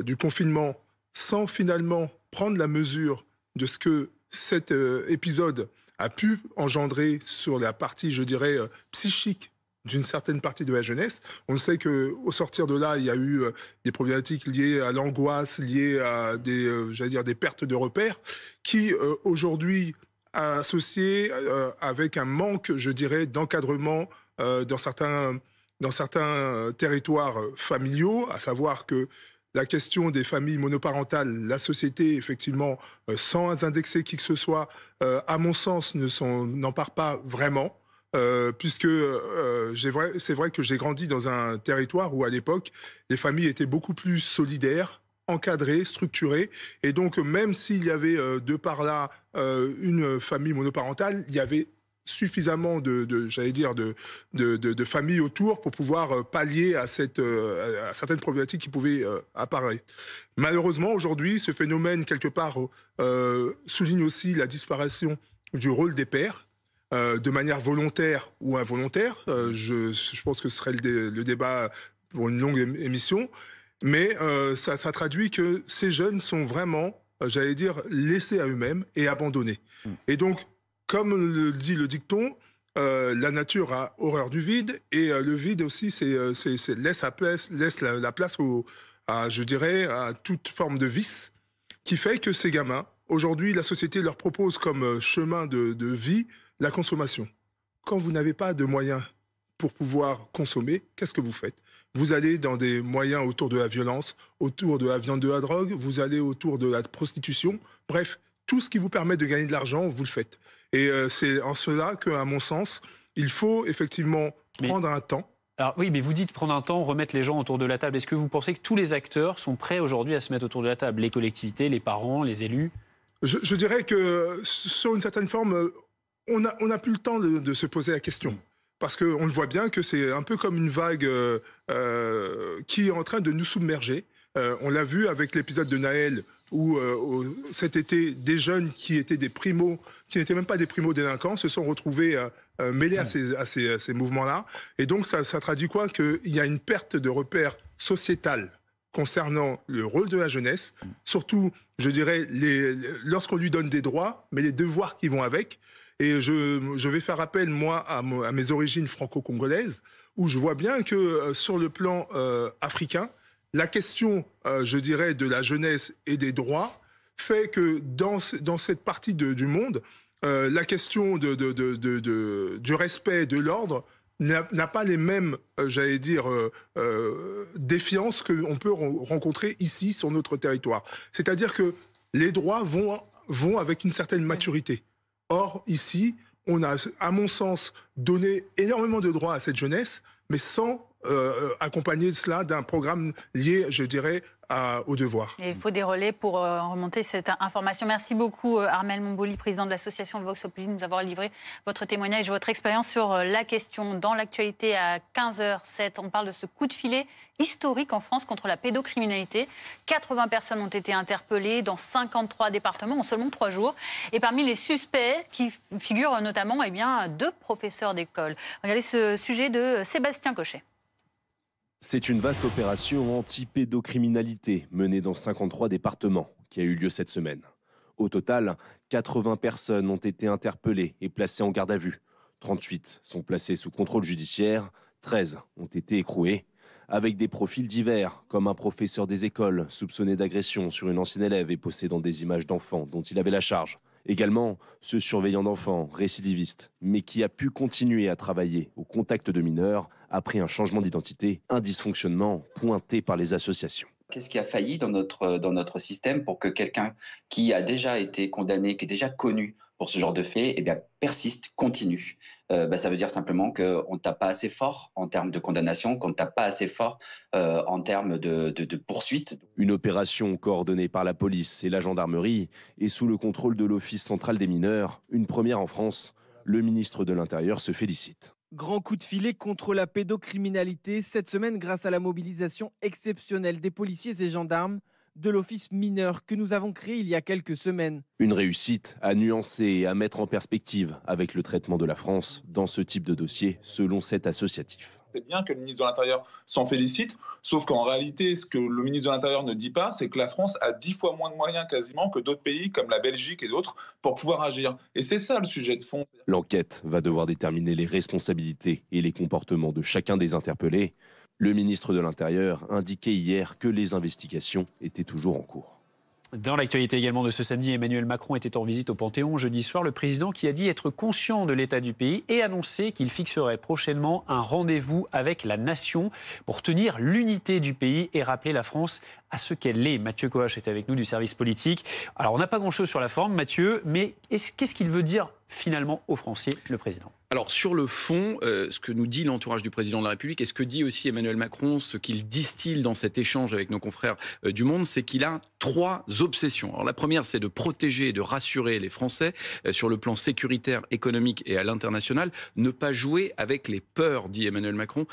du confinement sans finalement prendre la mesure de ce que cet épisode a pu engendrer sur la partie, je dirais, psychique d'une certaine partie de la jeunesse. On sait qu'au sortir de là, il y a eu des problématiques liées à l'angoisse, liées à des pertes de repères, qui aujourd'hui associées avec un manque, je dirais, d'encadrement dans certains territoires familiaux, à savoir que la question des familles monoparentales, la société, effectivement, sans indexer qui que ce soit, à mon sens, n'empare pas vraiment. Puisque c'est vrai que j'ai grandi dans un territoire où, à l'époque, les familles étaient beaucoup plus solidaires, encadrées, structurées. Et donc, même s'il y avait de par là une famille monoparentale, il y avait suffisamment de familles autour pour pouvoir pallier à certaines problématiques qui pouvaient apparaître. Malheureusement, aujourd'hui, ce phénomène, quelque part, souligne aussi la disparition du rôle des pères, de manière volontaire ou involontaire. Je pense que ce serait le débat pour une longue émission. Mais ça traduit que ces jeunes sont vraiment, laissés à eux-mêmes et abandonnés. Et donc, comme le dit le dicton, la nature a horreur du vide, et le vide aussi laisse la place à toute forme de vice, qui fait que ces gamins, aujourd'hui, la société leur propose comme chemin de vie la consommation. Quand vous n'avez pas de moyens pour pouvoir consommer, qu'est-ce que vous faites ? Vous allez dans des moyens autour de la violence, autour de la viande, de la drogue, vous allez autour de la prostitution, bref, tout ce qui vous permet de gagner de l'argent, vous le faites. Et c'est en cela qu'à mon sens, il faut effectivement prendre un temps. Alors oui, mais vous dites prendre un temps, remettre les gens autour de la table. Est-ce que vous pensez que tous les acteurs sont prêts aujourd'hui à se mettre autour de la table ? Les collectivités, les parents, les élus ? Je dirais que, sur une certaine forme, on n'a plus le temps de se poser la question. Parce qu'on le voit bien que c'est un peu comme une vague qui est en train de nous submerger. On l'a vu avec l'épisode de Naël, où cet été, des jeunes qui étaient qui n'étaient même pas des primo-délinquants, se sont retrouvés mêlés à ces mouvements-là. Et donc, ça traduit quoi ? Qu'il y a une perte de repères sociétal concernant le rôle de la jeunesse, surtout, je dirais, lorsqu'on lui donne des droits, mais les devoirs qui vont avec. Et je vais faire appel, moi, à mes origines franco-congolaises, où je vois bien que sur le plan africain, la question, je dirais, de la jeunesse et des droits fait que dans cette partie du monde, la question du respect de l'ordre n'a pas les mêmes, défiances qu'on peut rencontrer ici sur notre territoire. C'est-à-dire que les droits vont avec une certaine maturité. Or, ici, on a, à mon sens, donné énormément de droits à cette jeunesse, mais sans accompagner cela d'un programme lié, je dirais, au devoir. Et il faut des relais pour remonter cette information. Merci beaucoup Armel Momboli, président de l'association Vox Populi, de nous avoir livré votre témoignage et votre expérience sur la question. Dans l'actualité à 15h07, on parle de ce coup de filet historique en France contre la pédocriminalité. 80 personnes ont été interpellées dans 53 départements en seulement 3 jours. Et parmi les suspects qui figurent notamment 2 professeurs d'école. Regardez ce sujet de Sébastien Cochet. C'est une vaste opération anti-pédocriminalité menée dans 53 départements qui a eu lieu cette semaine. Au total, 80 personnes ont été interpellées et placées en garde à vue. 38 sont placées sous contrôle judiciaire, 13 ont été écrouées, avec des profils divers, comme un professeur des écoles soupçonné d'agression sur une ancienne élève et possédant des images d'enfants dont il avait la charge. Également, ce surveillant d'enfants, récidiviste, mais qui a pu continuer à travailler au contact de mineurs après un changement d'identité, un dysfonctionnement pointé par les associations. Qu'est-ce qui a failli dans notre système pour que quelqu'un qui a déjà été condamné, qui est déjà connu pour ce genre de fait, persiste, continue. Ça veut dire simplement qu'on ne tape pas assez fort en termes de condamnation, qu'on ne tape pas assez fort en termes de poursuite. Une opération coordonnée par la police et la gendarmerie et sous le contrôle de l'Office central des mineurs, une première en France. Le ministre de l'Intérieur se félicite. Grand coup de filet contre la pédocriminalité cette semaine grâce à la mobilisation exceptionnelle des policiers et gendarmes de l'office mineur que nous avons créé il y a quelques semaines. Une réussite à nuancer et à mettre en perspective avec le traitement de la France dans ce type de dossier, selon cet associatif. C'est bien que le ministre de l'Intérieur s'en félicite, sauf qu'en réalité, ce que le ministre de l'Intérieur ne dit pas, c'est que la France a 10 fois moins de moyens quasiment que d'autres pays comme la Belgique et d'autres pour pouvoir agir. Et c'est ça le sujet de fond. L'enquête va devoir déterminer les responsabilités et les comportements de chacun des interpellés. Le ministre de l'Intérieur indiquait hier que les investigations étaient toujours en cours. Dans l'actualité également de ce samedi, Emmanuel Macron était en visite au Panthéon jeudi soir. Le président qui a dit être conscient de l'état du pays et annoncé qu'il fixerait prochainement un rendez-vous avec la nation pour tenir l'unité du pays et rappeler la France à ce qu'elle est. Mathieu Coache est avec nous du service politique. Alors on n'a pas grand-chose sur la forme, Mathieu, mais qu'est-ce qu'il veut dire finalement aux Français, le président ? Alors sur le fond, ce que nous dit l'entourage du président de la République et ce que dit aussi Emmanuel Macron, ce qu'il distille dans cet échange avec nos confrères du Monde, c'est qu'il a 3 obsessions. Alors la première, c'est de protéger et de rassurer les Français sur le plan sécuritaire, économique et à l'international. Ne pas jouer avec les peurs, dit Emmanuel Macron,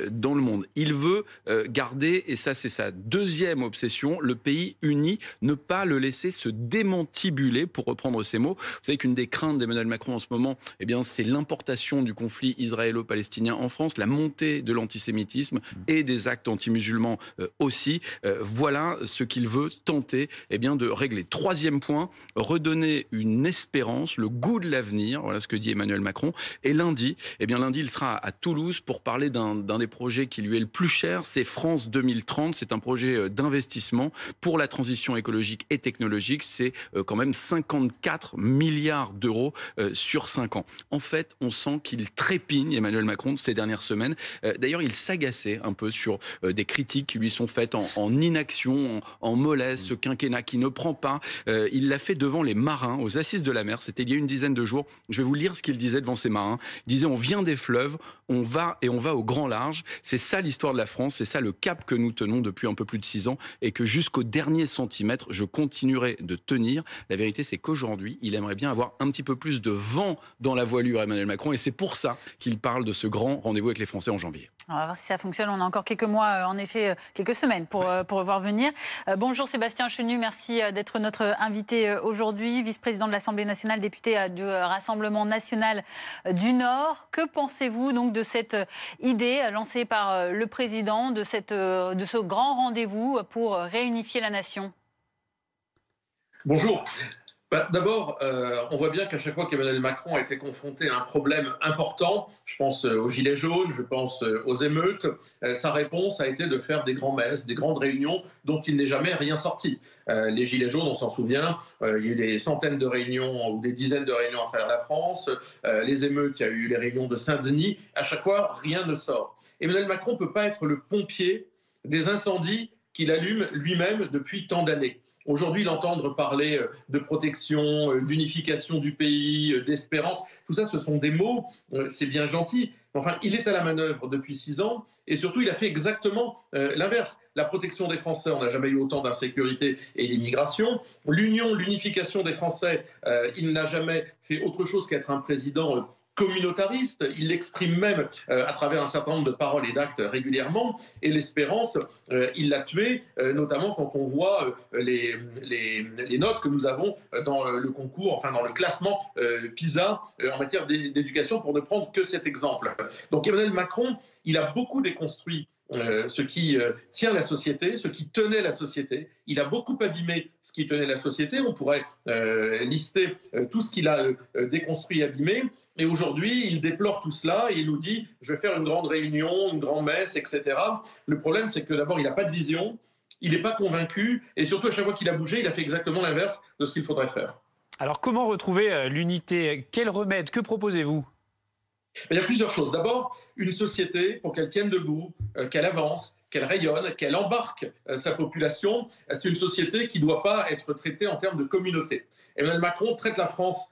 dans le monde. Il veut garder, et ça c'est sa deuxième obsession, le pays uni, ne pas le laisser se démantibuler, pour reprendre ces mots. Vous savez qu'une des craintes d'Emmanuel Macron en ce moment, c'est l'importation du conflit israélo-palestinien en France, la montée de l'antisémitisme et des actes anti-musulmans aussi. Voilà ce qu'il veut tenter de régler. Troisième point, redonner une espérance, le goût de l'avenir, voilà ce que dit Emmanuel Macron. Et lundi, il sera à Toulouse pour parler d'un des projets qui lui est le plus cher, c'est France 2030. C'est un projet d'investissement pour la transition écologique et technologique. C'est quand même 54 milliards d'euros sur 5 ans. En fait, on sent qu'il trépigne, Emmanuel Macron, ces dernières semaines. D'ailleurs, il s'agaçait un peu sur des critiques qui lui sont faites en inaction, en mollesse, ce quinquennat qui ne prend pas. Il l'a fait devant les marins, aux Assises de la mer. C'était il y a une dizaine de jours. Je vais vous lire ce qu'il disait devant ces marins. Il disait, on vient des fleuves, on va au grand large. C'est ça l'histoire de la France, c'est ça le cap que nous tenons depuis un peu plus de 6 ans et que jusqu'au dernier centimètre, je continuerai de tenir. La vérité, c'est qu'aujourd'hui, il aimerait bien avoir un petit peu plus de vent dans la voilure, Emmanuel Macron, et c'est pour ça qu'il parle de ce grand rendez-vous avec les Français en janvier. On va voir si ça fonctionne. On a encore quelques mois, en effet, quelques semaines pour voir venir. Bonjour Sébastien Chenu, merci d'être notre invité aujourd'hui, vice-président de l'Assemblée nationale, député du Rassemblement national du Nord. Que pensez-vous donc de cette idée lancée par le président, de ce grand rendez-vous pour réunifier la nation ? Bonjour. D'abord, on voit bien qu'à chaque fois qu'Emmanuel Macron a été confronté à un problème important, je pense aux Gilets jaunes, je pense aux émeutes, sa réponse a été de faire des grands-messes, des grandes réunions dont il n'est jamais rien sorti. Les Gilets jaunes, on s'en souvient, il y a eu des centaines de réunions ou des dizaines de réunions à travers la France. Les émeutes, il y a eu les réunions de Saint-Denis. À chaque fois, rien ne sort. Emmanuel Macron ne peut pas être le pompier des incendies qu'il allume lui-même depuis tant d'années. Aujourd'hui, l'entendre parler de protection, d'unification du pays, d'espérance, tout ça, ce sont des mots, c'est bien gentil. Enfin, il est à la manœuvre depuis 6 ans et surtout, il a fait exactement l'inverse. La protection des Français, on n'a jamais eu autant d'insécurité et d'immigration. L'union, l'unification des Français, il n'a jamais fait autre chose qu'être un président communautariste. Il l'exprime même à travers un certain nombre de paroles et d'actes régulièrement. Et l'espérance, il l'a tuée, notamment quand on voit les notes que nous avons dans le concours, enfin dans le classement PISA en matière d'éducation, pour ne prendre que cet exemple. Donc Emmanuel Macron, il a beaucoup déconstruit ce qui tient la société, ce qui tenait la société. Il a beaucoup abîmé ce qui tenait la société. On pourrait lister tout ce qu'il a déconstruit et abîmé. Et aujourd'hui, il déplore tout cela et il nous dit « je vais faire une grande réunion, une grande messe, etc. » Le problème, c'est que d'abord, il n'a pas de vision, il n'est pas convaincu et surtout, à chaque fois qu'il a bougé, il a fait exactement l'inverse de ce qu'il faudrait faire. Alors, comment retrouver l'unité? Quel remède? Que proposez-vous? Il y a plusieurs choses. D'abord, une société, pour qu'elle tienne debout, qu'elle avance, qu'elle rayonne, qu'elle embarque sa population, c'est une société qui ne doit pas être traitée en termes de communauté. Emmanuel Macron traite la France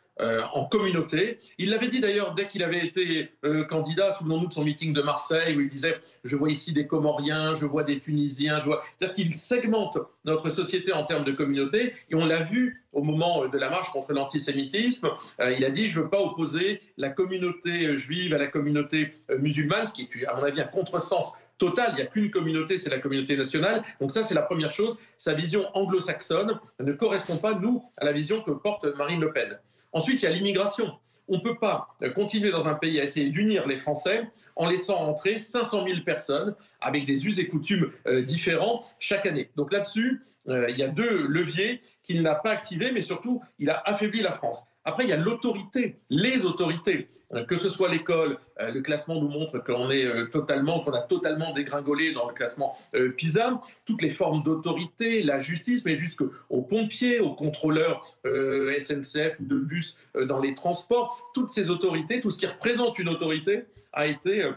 en communauté. Il l'avait dit d'ailleurs dès qu'il avait été candidat, souvenons-nous de son meeting de Marseille, où il disait « je vois ici des Comoriens, je vois des Tunisiens », c'est-à-dire qu'il segmente notre société en termes de communauté, et on l'a vu au moment de la marche contre l'antisémitisme. Il a dit « je ne veux pas opposer la communauté juive à la communauté musulmane », ce qui est à mon avis un contresens total. Il n'y a qu'une communauté, c'est la communauté nationale. Donc ça, c'est la première chose. Sa vision anglo-saxonne ne correspond pas, nous, à la vision que porte Marine Le Pen. Ensuite, il y a l'immigration. On ne peut pas continuer dans un pays à essayer d'unir les Français en laissant entrer 500 000 personnes avec des us et coutumes différents chaque année. Donc là-dessus, il y a 2 leviers qu'il n'a pas activés, mais surtout, il a affaibli la France. Après, il y a l'autorité, les autorités. Que ce soit l'école, le classement nous montre qu'on a totalement dégringolé dans le classement PISA. Toutes les formes d'autorité, la justice, mais jusqu'aux pompiers, aux contrôleurs SNCF ou de bus dans les transports, toutes ces autorités, tout ce qui représente une autorité a été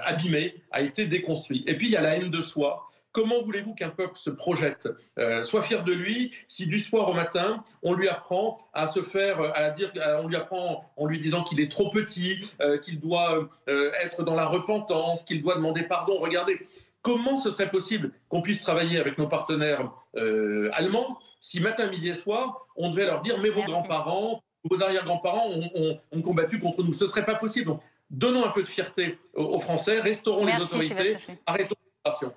abîmé, a été déconstruit. Et puis il y a la haine de soi. Comment voulez-vous qu'un peuple se projette, soit fier de lui, si du soir au matin, on lui apprend à se faire, on lui apprend en lui disant qu'il est trop petit, qu'il doit être dans la repentance, qu'il doit demander pardon. Regardez, comment ce serait possible qu'on puisse travailler avec nos partenaires allemands si matin, midi et soir, on devait leur dire « mais vos grands-parents, vos arrière-grands-parents ont combattu contre nous ». Ce ne serait pas possible. Donc, donnons un peu de fierté aux Français, restaurons les autorités, arrêtons l'immigration.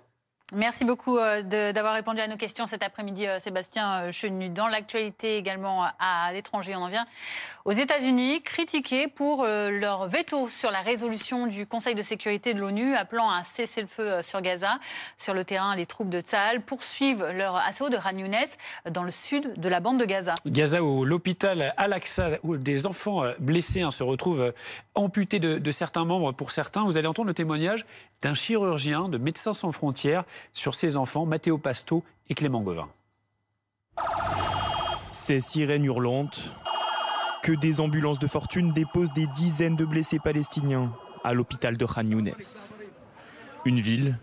Merci beaucoup d'avoir répondu à nos questions cet après-midi, Sébastien Chenu. Dans l'actualité également à l'étranger, on en vient aux États-Unis, critiqués pour leur veto sur la résolution du Conseil de sécurité de l'ONU appelant à un cessez-le-feu sur Gaza. Sur le terrain, les troupes de Tsahal poursuivent leur assaut de Khan Younes dans le sud de la bande de Gaza. Gaza, où l'hôpital Al-Aqsa, où des enfants blessés se retrouvent amputés de certains membres pour certains. Vous allez entendre le témoignage d'un chirurgien de Médecins sans frontières sur ces enfants, Matteo Pasto et Clément Gauvin. Ces sirènes hurlantes, que des ambulances de fortune déposent des dizaines de blessés palestiniens à l'hôpital de Khan Younes. Une ville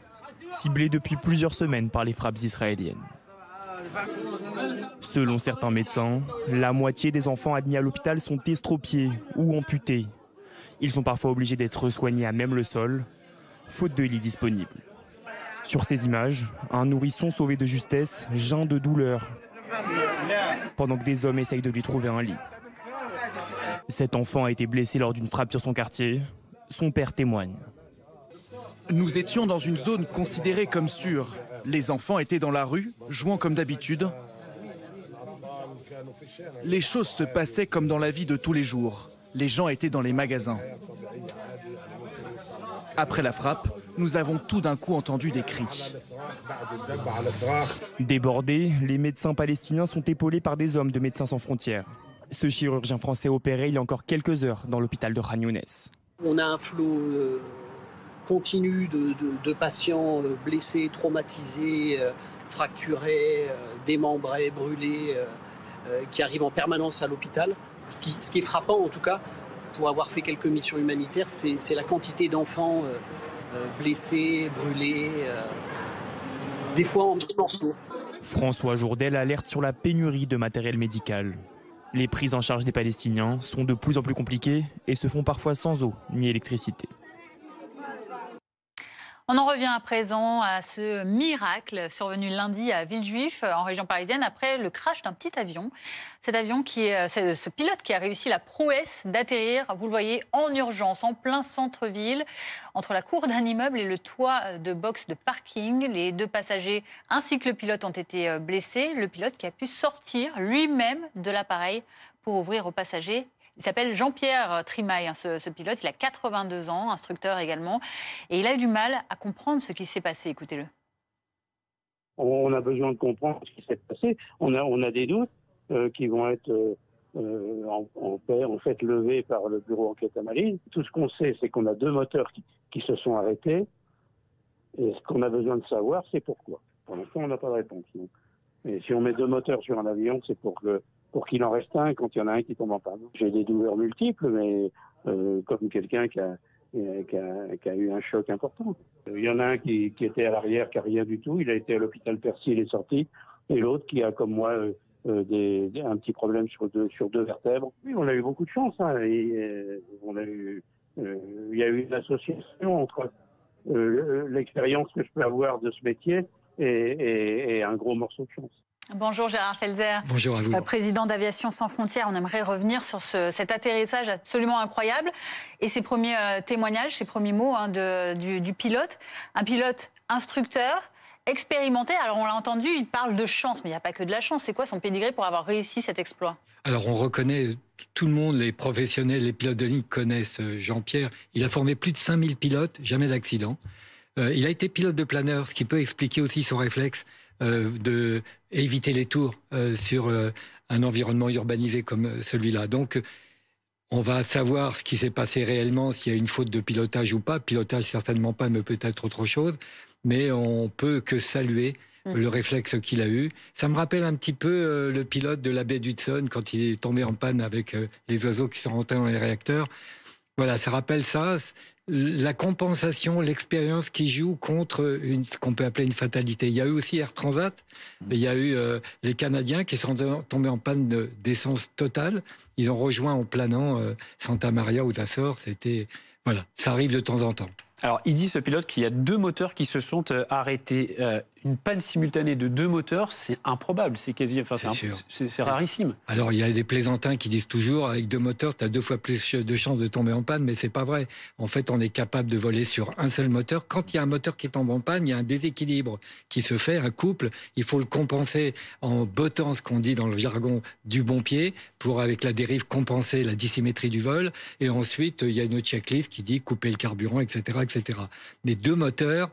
ciblée depuis plusieurs semaines par les frappes israéliennes. Selon certains médecins, la moitié des enfants admis à l'hôpital sont estropiés ou amputés. Ils sont parfois obligés d'être soignés à même le sol, faute de lits disponibles. Sur ces images, un nourrisson sauvé de justesse geint de douleur, pendant que des hommes essayent de lui trouver un lit. Cet enfant a été blessé lors d'une frappe sur son quartier. Son père témoigne. Nous étions dans une zone considérée comme sûre. Les enfants étaient dans la rue, jouant comme d'habitude. Les choses se passaient comme dans la vie de tous les jours. Les gens étaient dans les magasins. Après la frappe, nous avons tout d'un coup entendu des cris. Débordés, les médecins palestiniens sont épaulés par des hommes de Médecins sans frontières. Ce chirurgien français opéré il y a encore quelques heures dans l'hôpital de Khan Younes. On a un flot continu de patients blessés, traumatisés, fracturés, démembrés, brûlés, qui arrivent en permanence à l'hôpital. Ce qui est frappant en tout cas, pour avoir fait quelques missions humanitaires, c'est la quantité d'enfants blessés, brûlés, des fois en morceaux. François Jourdel alerte sur la pénurie de matériel médical. Les prises en charge des Palestiniens sont de plus en plus compliquées et se font parfois sans eau ni électricité. On en revient à présent à ce miracle survenu lundi à Villejuif, en région parisienne, après le crash d'un petit avion. Cet avion c'est ce pilote qui a réussi la prouesse d'atterrir, vous le voyez, en urgence, en plein centre-ville, entre la cour d'un immeuble et le toit de box de parking. Les 2 passagers ainsi que le pilote ont été blessés. Le pilote qui a pu sortir lui-même de l'appareil pour ouvrir aux passagers. Il s'appelle Jean-Pierre Trimaille, ce pilote. Il a 82 ans, instructeur également. Et il a eu du mal à comprendre ce qui s'est passé. Écoutez-le. On a besoin de comprendre ce qui s'est passé. On a des doutes qui vont être en fait levés par le bureau enquête analyse. Tout ce qu'on sait, c'est qu'on a 2 moteurs qui se sont arrêtés. Et ce qu'on a besoin de savoir, c'est pourquoi. Pour l'instant, on n'a pas de réponse. Donc. Et si on met 2 moteurs sur un avion, c'est pour qu'il en reste un quand il y en a un qui tombe en panne. J'ai des douleurs multiples, mais comme quelqu'un qui a eu un choc important. Il y en a un qui était à l'arrière, qui n'a rien du tout. Il a été à l'hôpital Percy, il est sorti. Et l'autre qui a, comme moi, un petit problème sur deux vertèbres. Oui, on a eu beaucoup de chance. Hein, il y a eu une association entre l'expérience que je peux avoir de ce métier et un gros morceau de chance. Bonjour Gérard Felzer. Bonjour à vous. Président d'Aviation Sans Frontières, on aimerait revenir sur cet atterrissage absolument incroyable et ces premiers témoignages, ces premiers mots du pilote. Un pilote instructeur, expérimenté. Alors on l'a entendu, il parle de chance, mais il n'y a pas que de la chance. C'est quoi son pédigré pour avoir réussi cet exploit? Alors on reconnaît, tout le monde, les professionnels, les pilotes de ligne connaissent Jean-Pierre. Il a formé plus de 5000 pilotes, jamais d'accident. Il a été pilote de planeur, ce qui peut expliquer aussi son réflexe de éviter les tours sur un environnement urbanisé comme celui-là. Donc, on va savoir ce qui s'est passé réellement, s'il y a une faute de pilotage ou pas. Pilotage, certainement pas, mais peut-être autre chose. Mais on peut que saluer le réflexe qu'il a eu. Ça me rappelle un petit peu le pilote de la baie d'Hudson quand il est tombé en panne avec les oiseaux qui sont rentrés dans les réacteurs. Voilà, ça rappelle ça. La compensation, l'expérience qui joue contre ce qu'on peut appeler une fatalité. Il y a eu aussi Air Transat, il y a eu les Canadiens qui sont tombés en panne d'essence totale. Ils ont rejoint en planant Santa Maria aux Açores. Voilà, ça arrive de temps en temps. Alors, il dit, ce pilote, qu'il y a 2 moteurs qui se sont arrêtés. Une panne simultanée de 2 moteurs, c'est improbable. C'est quasi, c'est rarissime. Alors, il y a des plaisantins qui disent toujours, avec 2 moteurs, tu as 2 fois plus de chances de tomber en panne, mais c'est pas vrai. En fait, on est capable de voler sur un seul moteur. Quand il y a un moteur qui tombe en panne, il y a un déséquilibre qui se fait, un couple. Il faut le compenser en bottant, ce qu'on dit dans le jargon, du bon pied, pour, avec la dérive, compenser la dissymétrie du vol. Et ensuite, il y a une autre checklist qui dit couper le carburant, etc., etc. Mais 2 moteurs,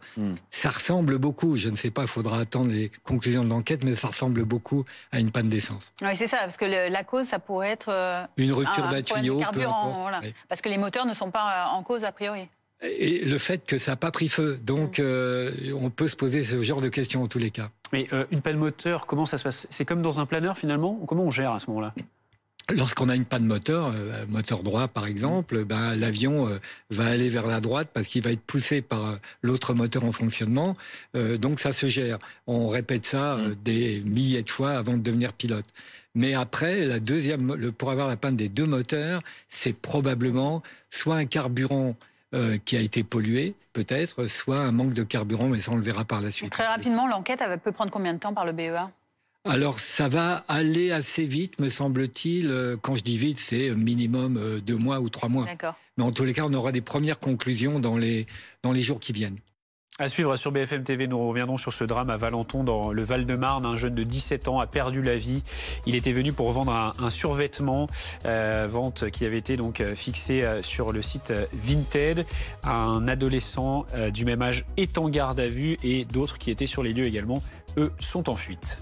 ça ressemble beaucoup. Je ne sais pas, il faudra attendre les conclusions de l'enquête, mais ça ressemble beaucoup à une panne d'essence. Oui, c'est ça, parce que la cause, ça pourrait être une rupture d'un tuyau, carburant, voilà. Oui. Parce que les moteurs ne sont pas en cause a priori. Et le fait que ça n'a pas pris feu, donc on peut se poser ce genre de questions en tous les cas. Mais une panne moteur, comment ça se passe? C'est comme dans un planeur finalement? Comment on gère à ce moment-là? Lorsqu'on a une panne moteur, moteur droit par exemple, l'avion va aller vers la droite parce qu'il va être poussé par l'autre moteur en fonctionnement. Donc ça se gère. On répète ça des milliers de fois avant de devenir pilote. Mais après, pour avoir la panne des 2 moteurs, c'est probablement soit un carburant qui a été pollué, peut-être, soit un manque de carburant, mais ça on le verra par la suite. Très rapidement, l'enquête peut prendre combien de temps par le BEA? Alors, ça va aller assez vite, me semble-t-il. Quand je dis vite, c'est minimum 2 mois ou 3 mois. D'accord. Mais en tous les cas, on aura des premières conclusions dans les jours qui viennent. À suivre sur BFM TV, nous reviendrons sur ce drame à Valenton, dans le Val-de-Marne. Un jeune de 17 ans a perdu la vie. Il était venu pour vendre un survêtement, vente qui avait été donc fixée sur le site Vinted. Un adolescent du même âge est en garde à vue et d'autres qui étaient sur les lieux également, eux, sont en fuite.